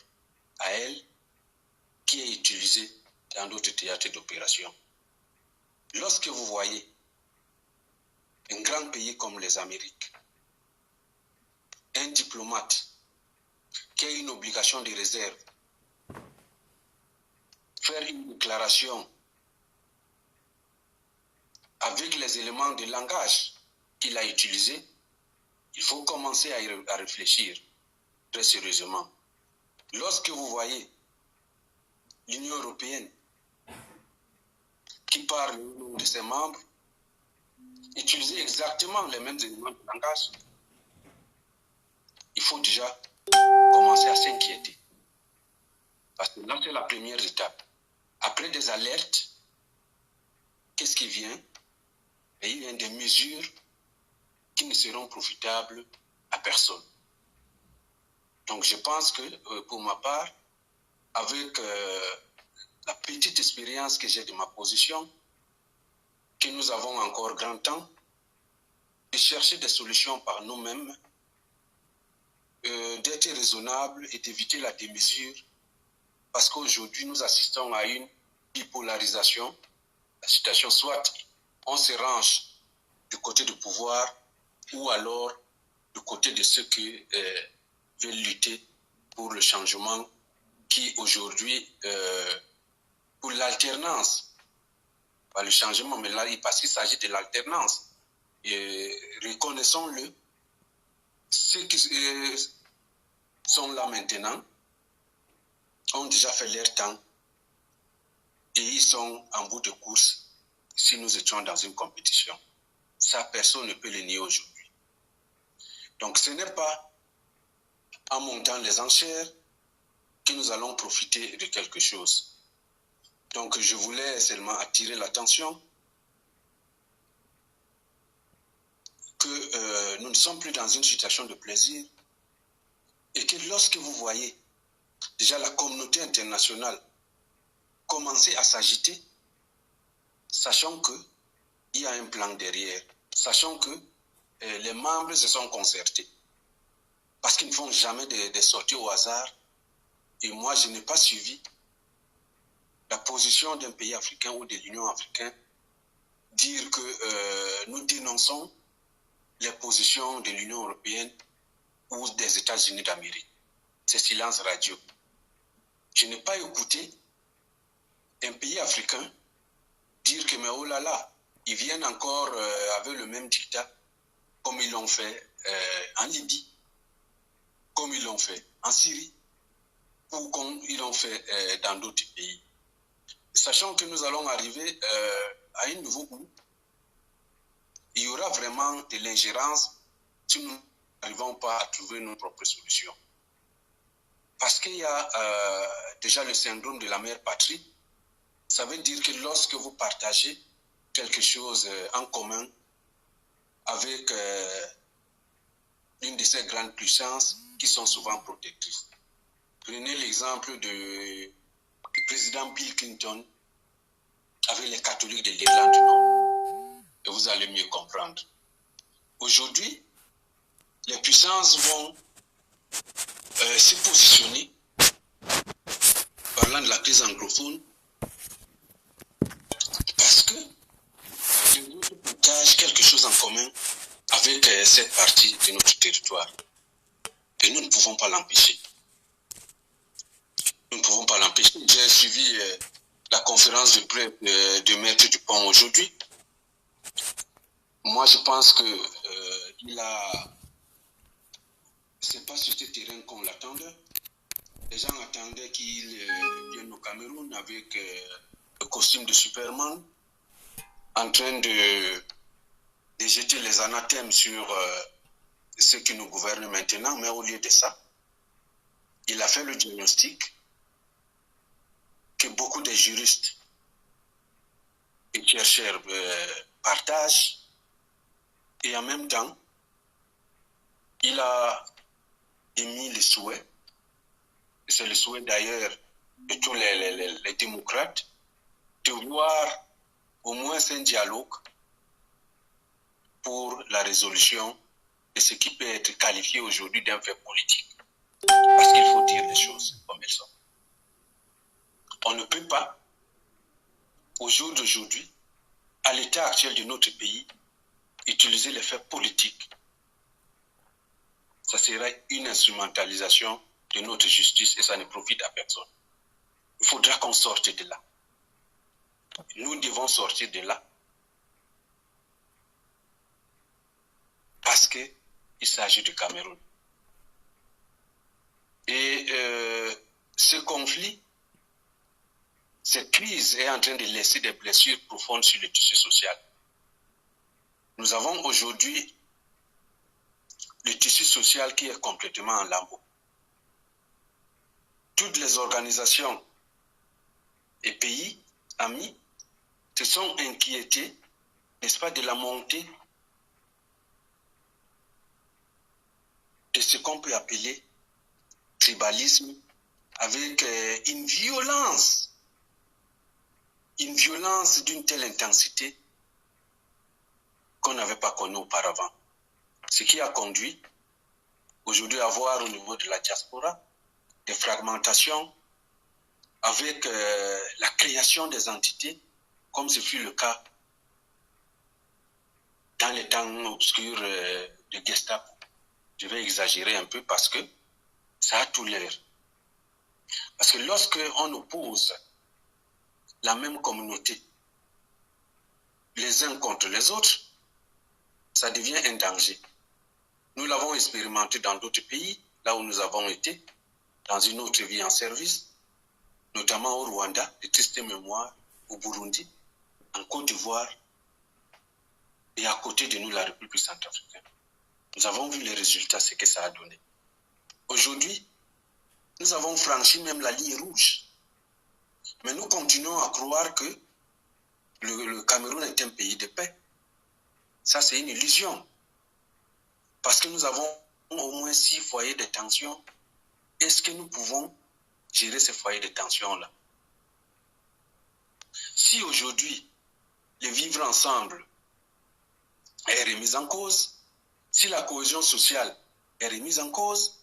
Speaker 2: à elle, qui est utilisé dans d'autres théâtres d'opération. Lorsque vous voyez un grand pays comme les Amériques, un diplomate qui a une obligation de réserve, faire une déclaration avec les éléments de langage qu'il a utilisés, il faut commencer à réfléchir très sérieusement. Lorsque vous voyez l'Union européenne qui parle au nom de ses membres, utiliser exactement les mêmes éléments de langage, il faut déjà commencer à s'inquiéter. Parce que là, c'est la première étape. Après des alertes, qu'est-ce qui vient? Et il y a des mesures qui ne seront profitables à personne. Donc je pense que pour ma part, avec la petite expérience que j'ai de ma position, que nous avons encore grand temps de chercher des solutions par nous-mêmes, d'être raisonnables et d'éviter la démesure, parce qu'aujourd'hui nous assistons à une bipolarisation. La situation, soit on se range du côté du pouvoir, ou alors du côté de ceux qui veulent lutter pour le changement, qui aujourd'hui, pour l'alternance, pas le changement, mais là, parce qu'il s'agit de l'alternance, et reconnaissons-le, ceux qui sont là maintenant ont déjà fait leur temps et ils sont en bout de course si nous étions dans une compétition. Ça, personne ne peut le nier aujourd'hui. Donc ce n'est pas en montant les enchères que nous allons profiter de quelque chose. Donc je voulais seulement attirer l'attention que nous ne sommes plus dans une situation de plaisir et que lorsque vous voyez déjà la communauté internationale commencer à s'agiter, sachant qu'il y a un plan derrière, sachant que les membres se sont concertés, parce qu'ils ne font jamais des sorties au hasard. Et moi, je n'ai pas suivi la position d'un pays africain ou de l'Union africaine dire que nous dénonçons les positions de l'Union européenne ou des États-Unis d'Amérique. C'est silence radio. Je n'ai pas écouté un pays africain dire que mais oh là là, ils viennent encore avec le même dictat comme ils l'ont fait en Libye, comme ils l'ont fait en Syrie, ou comme ils l'ont fait dans d'autres pays. Sachant que nous allons arriver à un niveau où il y aura vraiment de l'ingérence si nous n'arrivons pas à trouver nos propres solutions. Parce qu'il y a déjà le syndrome de la mère patrie Ça veut dire que lorsque vous partagez quelque chose en commun avec une de ces grandes puissances qui sont souvent protectrices. Prenez l'exemple du président Bill Clinton avec les catholiques de l'Irlande du Nord. Et vous allez mieux comprendre. Aujourd'hui, les puissances vont se positionner, parlant de la crise anglophone, parce que les autres partagent quelque chose en commun avec cette partie de notre territoire. Et nous ne pouvons pas l'empêcher. Nous ne pouvons pas l'empêcher. J'ai suivi la conférence de presse de Maître Dupont aujourd'hui. Moi, je pense que c'est pas sur ce terrain qu'on l'attendait. Les gens attendaient qu'il vienne au Cameroun avec le costume de Superman, en train de jeter les anathèmes sur ceux qui nous gouvernent maintenant, mais au lieu de ça, il a fait le diagnostic que beaucoup de juristes et chercheurs partagent, et en même temps, il a émis le souhait, et c'est le souhait d'ailleurs de tous les démocrates, de voir au moins un dialogue pour la résolution de ce qui peut être qualifié aujourd'hui d'un fait politique. Parce qu'il faut dire les choses comme elles sont. On ne peut pas, au jour d'aujourd'hui, à l'état actuel de notre pays, utiliser les faits politiques. Ça serait une instrumentalisation de notre justice et ça ne profite à personne. Il faudra qu'on sorte de là. Nous devons sortir de là parce qu'il s'agit du Cameroun. Et ce conflit, cette crise est en train de laisser des blessures profondes sur le tissu social. Nous avons aujourd'hui le tissu social qui est complètement en lambeaux. Toutes les organisations et pays amis se sont inquiétés, n'est-ce pas, de la montée de ce qu'on peut appeler tribalisme, avec une violence d'une telle intensité qu'on n'avait pas connue auparavant. Ce qui a conduit aujourd'hui à voir au niveau de la diaspora des fragmentations avec la création des entités, comme ce fut le cas dans les temps obscurs de Gestapo. Je vais exagérer un peu parce que ça a tout l'air. Parce que lorsque on oppose la même communauté les uns contre les autres, ça devient un danger. Nous l'avons expérimenté dans d'autres pays, là où nous avons été, dans une autre vie en service, notamment au Rwanda, de tristes mémoires, au Burundi, en Côte d'Ivoire, et à côté de nous, la République centrafricaine. Nous avons vu les résultats, ce que ça a donné. Aujourd'hui, nous avons franchi même la ligne rouge. Mais nous continuons à croire que le Cameroun est un pays de paix. Ça, c'est une illusion. Parce que nous avons au moins 6 foyers de tension. Est-ce que nous pouvons gérer ces foyers de tension-là? Si aujourd'hui, le vivre ensemble est remis en cause, si la cohésion sociale est remise en cause,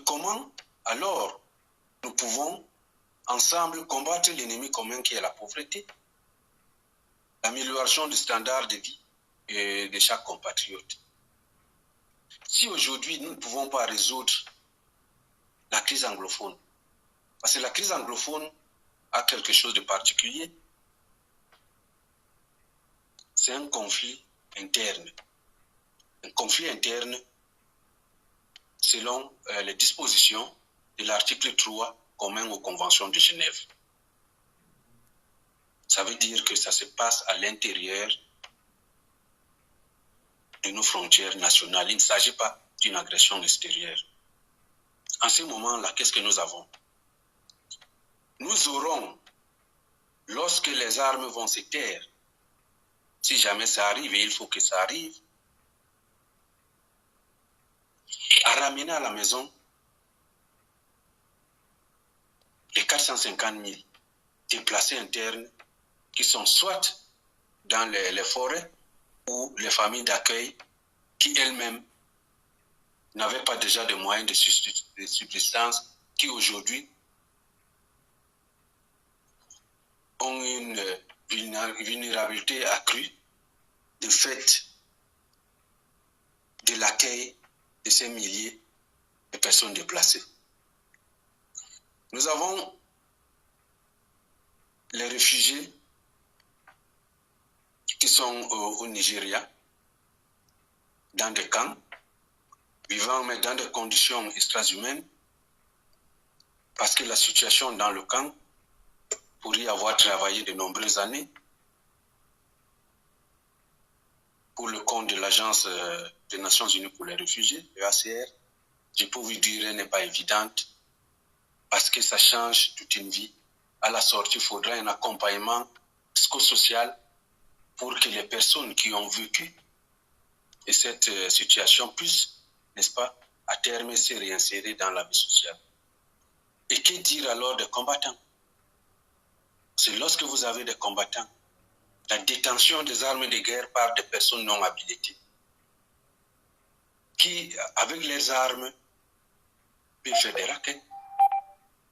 Speaker 2: comment alors nous pouvons ensemble combattre l'ennemi commun qui est la pauvreté, l'amélioration du standard de vie de chaque compatriote? Si aujourd'hui nous ne pouvons pas résoudre la crise anglophone, parce que la crise anglophone a quelque chose de particulier, c'est un conflit interne. Un conflit interne selon les dispositions de l'article 3 commun aux conventions de Genève. Ça veut dire que ça se passe à l'intérieur de nos frontières nationales. Il ne s'agit pas d'une agression extérieure. En ce moment-là, qu'est-ce que nous avons? Nous aurons lorsque les armes vont se taire, si jamais ça arrive, et il faut que ça arrive, à ramener à la maison les 450 000 déplacés internes qui sont soit dans les forêts ou les familles d'accueil qui elles-mêmes n'avaient pas déjà de moyens de subsistance, qui aujourd'hui ont une vulnérabilité accrue du fait de l'accueil de ces milliers de personnes déplacées. Nous avons les réfugiés qui sont au Nigeria, dans des camps, vivant mais dans des conditions extra-humaines, parce que la situation dans le camp, pour y avoir travaillé de nombreuses années, pour le compte de l'Agence des Nations Unies pour les réfugiés, l'EACR, je peux vous dire, elle n'est pas évidente, parce que ça change toute une vie. À la sortie, il faudra un accompagnement psychosocial pour que les personnes qui ont vécu cette situation puissent, n'est-ce pas, à terme se réinsérer dans la vie sociale. Et que dire alors des combattants? C'est lorsque vous avez des combattants, la détention des armes de guerre par des personnes non habilitées, qui, avec les armes, peuvent faire des raquettes,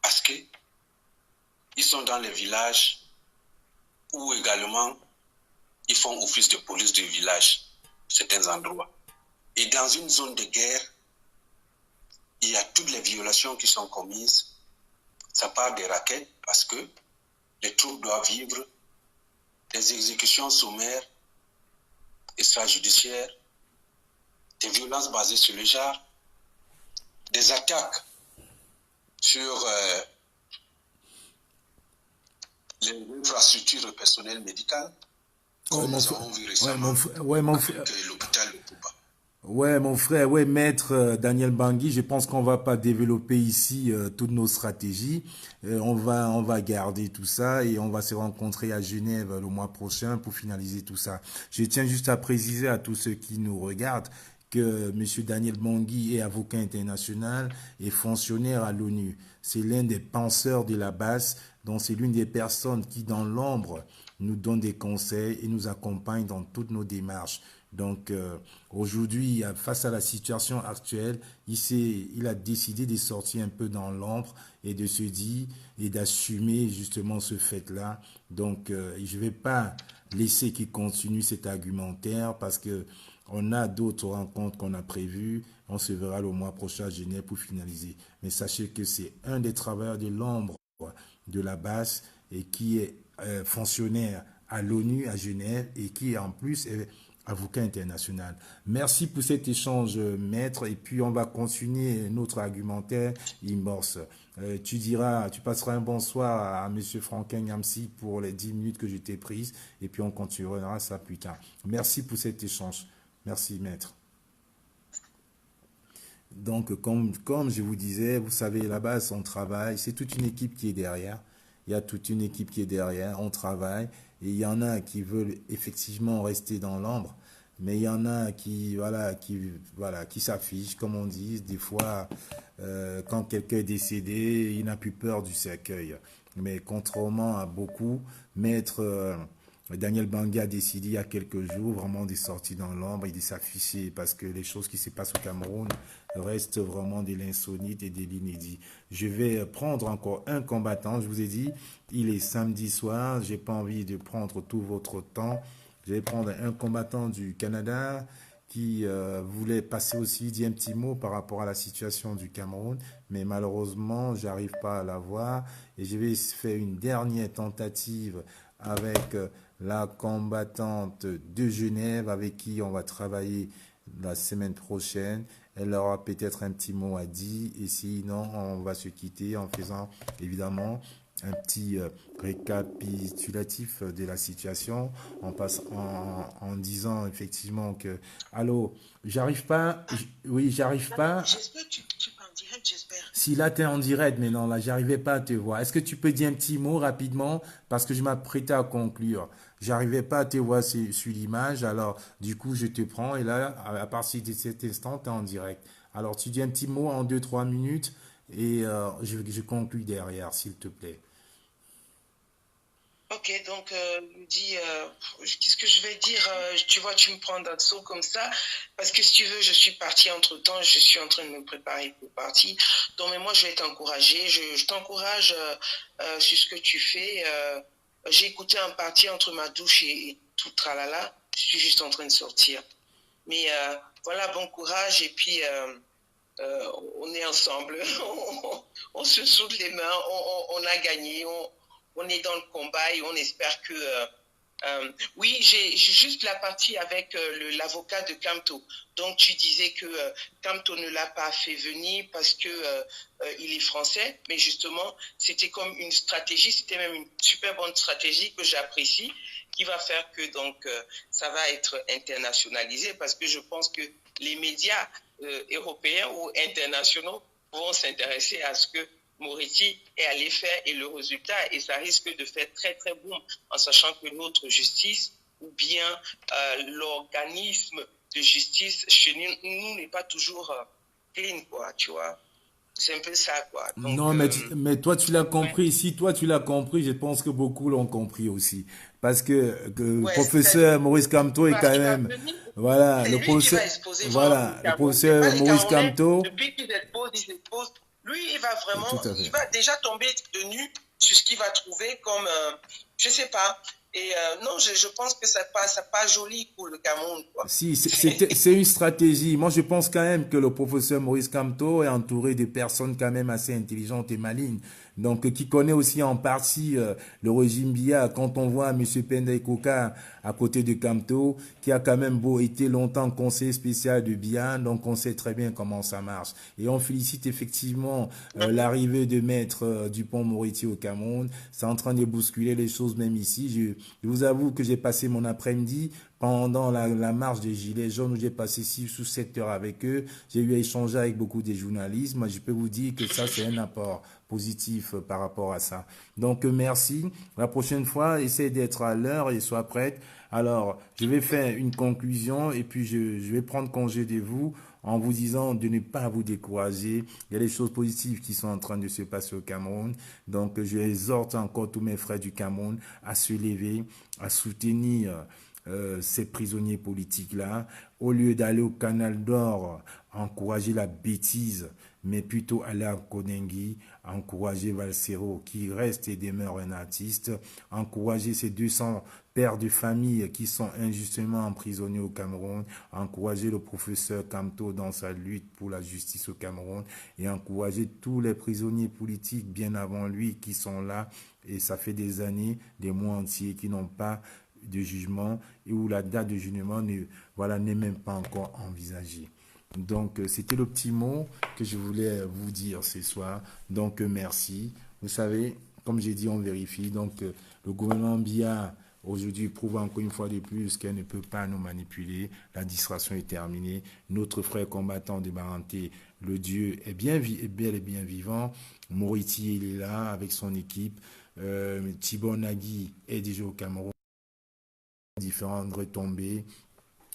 Speaker 2: parce qu'ils sont dans les villages ou également ils font office de police du village, certains endroits. Et dans une zone de guerre, il y a toutes les violations qui sont commises. Ça part des raquettes parce que les troupes doivent vivre des exécutions sommaires, extrajudiciaires, des violences basées sur le genre, des attaques sur les infrastructures personnelles médicales, comme nous avons vu récemment avec l'hôpital de Touba.
Speaker 1: Ouais, mon frère, ouais, maître Daniel Bangui, je pense qu'on va pas développer ici toutes nos stratégies. On va garder tout ça et on va se rencontrer à Genève le mois prochain pour finaliser tout ça. Je tiens juste à préciser à tous ceux qui nous regardent que M. Daniel Bangui est avocat international et fonctionnaire à l'ONU. C'est l'un des penseurs de la base, donc c'est l'une des personnes qui, dans l'ombre, nous donne des conseils et nous accompagne dans toutes nos démarches. Donc aujourd'hui, face à la situation actuelle, il a décidé de sortir un peu dans l'ombre et de se dire et d'assumer justement ce fait-là. Donc je ne vais pas laisser qu'il continue cet argumentaire parce que on a d'autres rencontres qu'on a prévues. On se verra le mois prochain à Genève pour finaliser. Mais sachez que c'est un des travailleurs de l'ombre de la base et qui est fonctionnaire à l'ONU à Genève et qui en plus est avocat international. Merci pour cet échange, maître. Et puis, on va continuer notre argumentaire, Imborse. Tu passeras un bonsoir à M. Franquin Yamsi pour les 10 minutes que je t'ai prises. Et puis, on continuera ça plus tard. Merci pour cet échange. Merci, maître. Donc, comme je vous disais, vous savez, là-bas, on travaille. C'est toute une équipe qui est derrière. Il y a toute une équipe qui est derrière. On travaille. Et il y en a qui veulent effectivement rester dans l'ombre, mais il y en a qui s'affichent, comme on dit. Des fois, quand quelqu'un est décédé, il n'a plus peur du cercueil. Mais contrairement à beaucoup, maître Daniel Bangui a décidé il y a quelques jours vraiment de sortir dans l'ombre et de s'afficher parce que les choses qui se passent au Cameroun restent vraiment de l'insolite et de l'inédit. Je vais prendre encore un combattant, je vous ai dit, il est samedi soir, j'ai pas envie de prendre tout votre temps. Je vais prendre un combattant du Canada qui voulait passer aussi, dire un petit mot par rapport à la situation du Cameroun, mais malheureusement, j'arrive pas à l'avoir et je vais faire une dernière tentative avec la combattante de Genève avec qui on va travailler la semaine prochaine. Elle aura peut-être un petit mot à dire et sinon on va se quitter en faisant évidemment un petit récapitulatif de la situation en disant effectivement que allô, j'arrive pas, oui, j'arrive pas.
Speaker 3: J'espère que tu penses direct, j'espère.
Speaker 1: Si là, tu es en direct, mais non, là, j'arrivais pas à te voir. Est-ce que tu peux dire un petit mot rapidement? Parce que je m'apprêtais à conclure. J'arrivais pas à te voir sur l'image, alors du coup, je te prends et là, à partir de cet instant, tu es en direct. Alors, tu dis un petit mot en 2, 3 minutes et je conclue derrière, s'il te plaît.
Speaker 3: Ok, donc qu'est-ce que je vais dire? Tu vois, tu me prends d'assaut comme ça, parce que si tu veux, je suis partie entre-temps, je suis en train de me préparer pour partir. Donc, mais moi, je vais t'encourager, je t'encourage sur ce que tu fais. J'ai écouté en partie entre ma douche et tout tralala, je suis juste en train de sortir. Mais voilà, bon courage, et puis on est ensemble, on se soude les mains, on a gagné, on est dans le combat et on espère que... oui, j'ai juste la partie avec l'avocat de Camto. Donc tu disais que Camto ne l'a pas fait venir parce que il est français, mais justement c'était comme une stratégie, c'était même une super bonne stratégie que j'apprécie, qui va faire que donc ça va être internationalisé, parce que je pense que les médias européens ou internationaux vont s'intéresser à ce que Moretti est allé faire et le résultat, et ça risque de faire très très bon, en sachant que notre justice ou bien l'organisme de justice chez nous n'est pas toujours clean, quoi, tu vois. C'est un peu ça, quoi. Donc,
Speaker 1: Non, mais toi, tu l'as
Speaker 3: ouais,
Speaker 1: compris. Si toi, tu l'as compris, je pense que beaucoup l'ont compris aussi. Parce que le
Speaker 3: ouais,
Speaker 1: professeur Maurice Kamto est quand
Speaker 3: il va
Speaker 1: même,
Speaker 3: venir,
Speaker 1: voilà,
Speaker 3: c'est
Speaker 1: le
Speaker 3: lui qui
Speaker 1: professeur,
Speaker 3: va exposer vraiment pour le
Speaker 1: voilà, le
Speaker 3: Cameroun. C'est
Speaker 1: professeur
Speaker 3: pas les
Speaker 1: Maurice
Speaker 3: Camerounais,
Speaker 1: Kamto,
Speaker 3: depuis qu'ils exposent. Lui, il va vraiment,
Speaker 1: tout à
Speaker 3: il
Speaker 1: fait.
Speaker 3: va déjà tomber de nu sur ce qu'il va trouver comme, je sais pas. Et non, je pense que ça pas joli pour le Cameroun, quoi.
Speaker 1: Si, c'est une stratégie. Moi, je pense quand même que le professeur Maurice Kamto est entouré de personnes quand même assez intelligentes et malignes. Donc, qui connaît aussi en partie le régime Biya. Quand on voit M. Penda Koka à côté de Kamto, qui a quand même beau été longtemps conseiller spécial de Biya, donc on sait très bien comment ça marche. Et on félicite effectivement l'arrivée de Maître Dupont-Moretti au Cameroun. C'est en train de bousculer les choses même ici. Je vous avoue que j'ai passé mon après-midi pendant la marche des Gilets jaunes, où j'ai passé 6 ou 7 heures avec eux. J'ai eu à échanger avec beaucoup des journalistes. Moi, je peux vous dire que ça, c'est un apport positif par rapport à ça. Donc, merci. La prochaine fois, essayez d'être à l'heure et sois prête. Alors, je vais faire une conclusion et puis je vais prendre congé de vous en vous disant de ne pas vous décourager. Il y a des choses positives qui sont en train de se passer au Cameroun. Donc, je exhorte encore tous mes frères du Cameroun à se lever, à soutenir ces prisonniers politiques-là, au lieu d'aller au Canal d'Or, encourager la bêtise, mais plutôt aller à Konengi, encourager Valsero, qui reste et demeure un artiste, encourager ces 200 pères de famille qui sont injustement emprisonnés au Cameroun, encourager le professeur Kamto dans sa lutte pour la justice au Cameroun et encourager tous les prisonniers politiques bien avant lui qui sont là, et ça fait des années, des mois entiers, qui n'ont pas de jugement et où la date de jugement n'est même pas encore envisagée. Donc, c'était le petit mot que je voulais vous dire ce soir. Donc, merci. Vous savez, comme j'ai dit, on vérifie. Donc, le gouvernement Biya aujourd'hui prouve encore une fois de plus qu'elle ne peut pas nous manipuler. La distraction est terminée. Notre frère combattant de Baranté, le Dieu, est bel et bien vivant. Moriti, il est là avec son équipe. Thibon Nagui est déjà au Cameroun. Différentes retombées.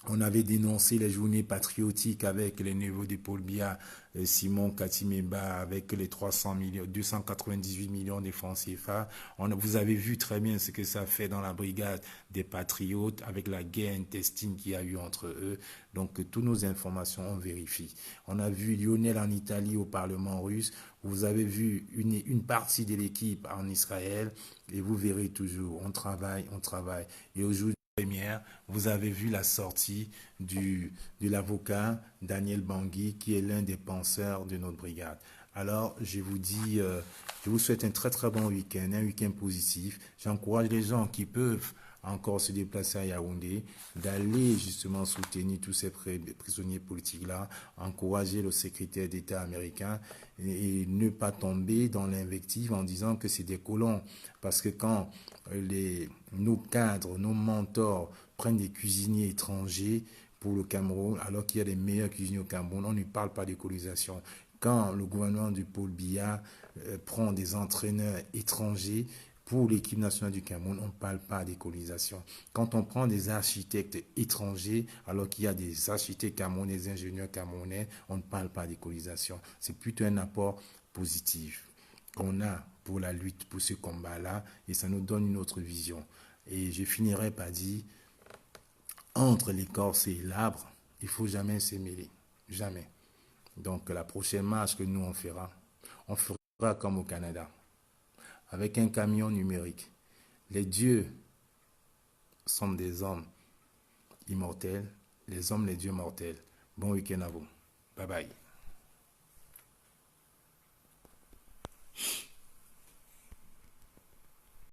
Speaker 1: On avait dénoncé les journées patriotiques avec les neveux de Paul Biya, Simon Katimeba, avec les 300 millions, 298 millions de francs CFA. Vous avez vu très bien ce que ça fait dans la brigade des patriotes avec la guerre intestine qu'il y a eu entre eux. Donc, toutes nos informations, on vérifie. On a vu Lionel en Italie au Parlement russe. Vous avez vu une partie de l'équipe en Israël et vous verrez toujours, on travaille, on travaille. Et aujourd'hui, première, vous avez vu la sortie de l'avocat Daniel Bangui, qui est l'un des penseurs de notre brigade. Alors, je vous dis, je vous souhaite un très très bon week-end, un week-end positif. J'encourage les gens qui peuvent encore se déplacer à Yaoundé, d'aller justement soutenir tous ces prisonniers politiques-là, encourager le secrétaire d'État américain et ne pas tomber dans l'invective en disant que c'est des colons. Parce que quand nos cadres, nos mentors prennent des cuisiniers étrangers pour le Cameroun, alors qu'il y a les meilleurs cuisiniers au Cameroun, on ne parle pas de colonisation. Quand le gouvernement du Paul Biya prend des entraîneurs étrangers pour l'équipe nationale du Cameroun, on ne parle pas d'écolisation. Quand on prend des architectes étrangers, alors qu'il y a des architectes camerounais, des ingénieurs camerounais, on ne parle pas d'écolisation. C'est plutôt un apport positif qu'on a pour la lutte, pour ce combat-là, et ça nous donne une autre vision. Et je finirai par dire, entre l'écorce et l'arbre, il ne faut jamais se mêler. Jamais. Donc la prochaine marche que nous on fera comme au Canada, avec un camion numérique. Les dieux sont des hommes immortels, les hommes les dieux mortels. Bon week-end à vous. Bye bye.